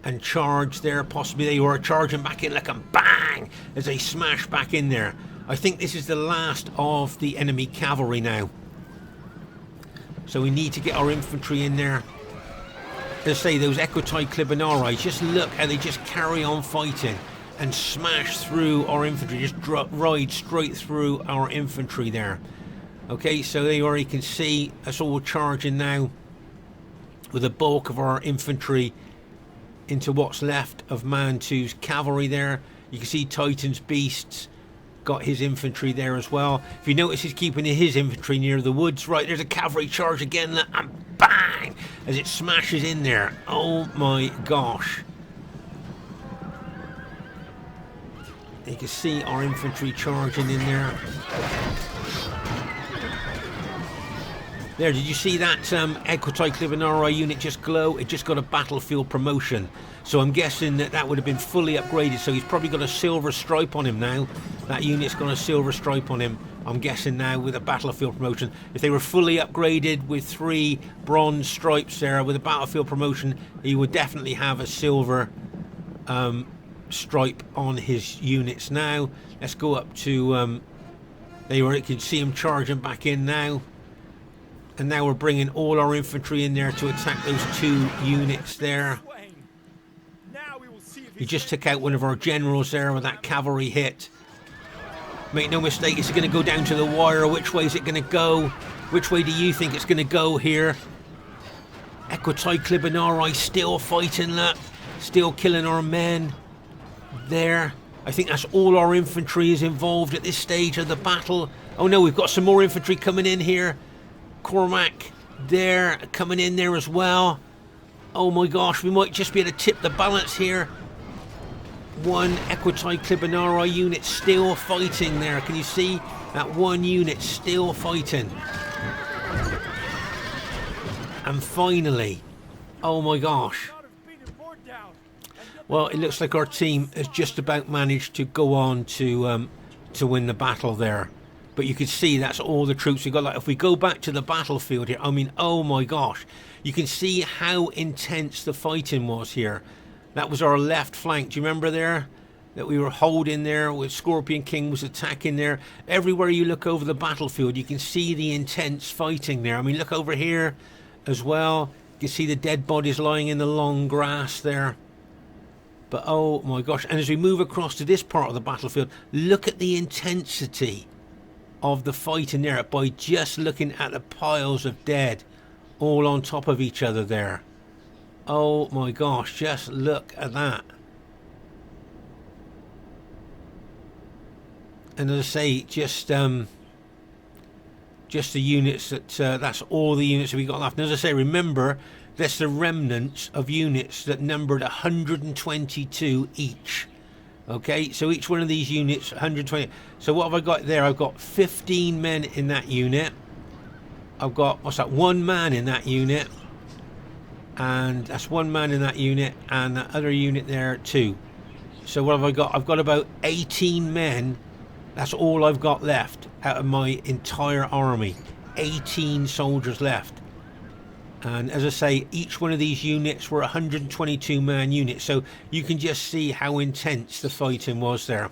and charge there. Possibly they were charging back in like a bang as they smash back in there. I think this is the last of the enemy cavalry now. So we need to get our infantry in there. As I say, those Equitoi Clibanarii, just look how they just carry on fighting and smash through our infantry. Just ride straight through our infantry there. Okay, so there you already can see us all charging now with the bulk of our infantry into what's left of Mantu's cavalry there. You can see Titan's Beasts got his infantry there as well. If you notice, he's keeping his infantry near the woods. Right, there's a cavalry charge again, and bang, as it smashes in there. Oh my gosh. You can see our infantry charging in there. There, did you see that Equitoi Clibanarii unit just glow? It just got a battlefield promotion. So I'm guessing that that would have been fully upgraded. So he's probably got a silver stripe on him now. That unit's got a silver stripe on him, I'm guessing now, with a battlefield promotion. If they were fully upgraded with 3 bronze stripes there with a battlefield promotion, he would definitely have a silver stripe on his units now. Let's go up to there you are. You can see him charging back in now. And now we're bringing all our infantry in there to attack those 2 units there. He just took out one of our generals there with that cavalry hit. Make no mistake, it's going to go down to the wire. Which way is it going to go? Which way do you think it's going to go here? Equitai still fighting that. Still killing our men there. I think that's all our infantry is involved at this stage of the battle. Oh no, we've got some more infantry coming in here. Cormac there, coming in there as well. Oh my gosh, we might just be able to tip the balance here. One Equitai unit still fighting there. Can you see that one unit still fighting? And finally, oh my gosh. Well, it looks like our team has just about managed to go on to win the battle there. But you can see that's all the troops we got. Like if we go back to the battlefield here, I mean, oh my gosh, you can see how intense the fighting was here. That was our left flank. Do you remember there that we were holding there with Scorpion King was attacking there? Everywhere you look over the battlefield, you can see the intense fighting there. I mean, look over here as well. You can see the dead bodies lying in the long grass there. But oh my gosh, and as we move across to this part of the battlefield, look at the intensity of the fighting there by just looking at the piles of dead all on top of each other there. Oh my gosh, just look at that. And as I say, just the units that that's all the units that we got left. And as I say, remember, that's the remnants of units that numbered 122 each. Okay, so each one of these units 120. So what have I got there? I've got 15 men in that unit. I've got, what's that, 1 man in that unit. And that's 1 man in that unit, and that other unit there too. So what have I got? I've got about 18 men. That's all I've got left out of my entire army. 18 soldiers left. And as I say, each one of these units were 122 man units, so you can just see how intense the fighting was there.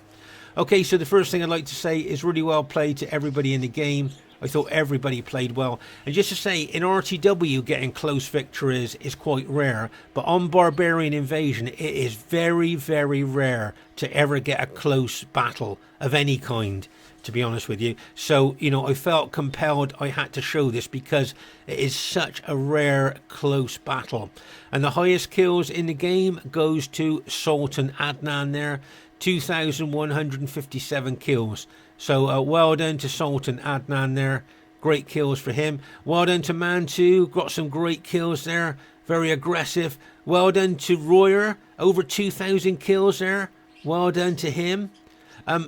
Okay, so the first thing I'd like to say is really well played to everybody in the game. I thought everybody played well. And just to say, in RTW getting close victories is quite rare, but on Barbarian Invasion it is very, very rare to ever get a close battle of any kind, to be honest with you. So, you know, I felt compelled I had to show this because it is such a rare close battle. And the highest kills in the game goes to Sultan Adnan there, 2,157 kills. So well done to Sultan Adnan there. Great kills for him. Well done to Mantu. Got some great kills there. Very aggressive. Well done to Royer. Over 2,000 kills there. Well done to him.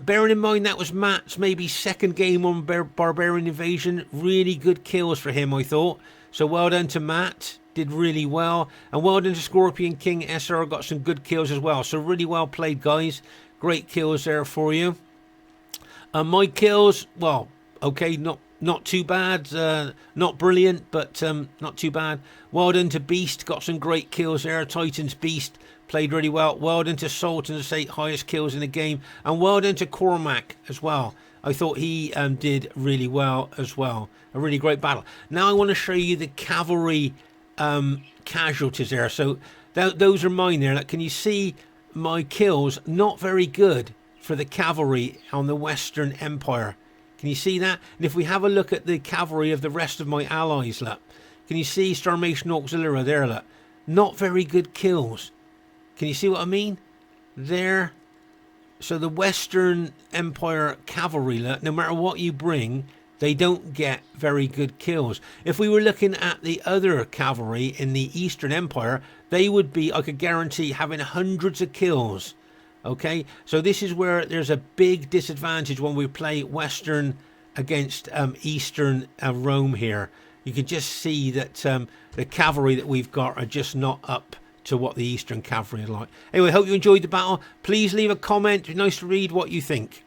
Bearing in mind that was Matt's maybe second game on Barbarian Invasion. Really good kills for him, I thought. So well done to Matt. Did really well. And well done to Scorpion King SR. Got some good kills as well. So really well played, guys. Great kills there for you. My kills, well, okay, not too bad, not brilliant, but not too bad. Well done to Beast, got some great kills there. Titan's Beast played really well. Well done to Sultan, to say highest kills in the game, and well done to Cormac as well. I thought he did really well as well. A really great battle. Now I want to show you the cavalry casualties there. So those are mine there. Can you see my kills? Not very good for the cavalry on the Western Empire. Can you see that? And if we have a look at the cavalry of the rest of my allies, look, can you see Starmation Auxiliary there, look? Not very good kills. Can you see what I mean? There. So the Western Empire cavalry, look, no matter what you bring, they don't get very good kills. If we were looking at the other cavalry in the Eastern Empire, they would be, I could guarantee, having hundreds of kills. Okay, so this is where there's a big disadvantage when we play Western against Eastern Rome here. You can just see that the cavalry that we've got are just not up to what the Eastern cavalry is like. Anyway, hope you enjoyed the battle. Please leave a comment. It's nice to read what you think.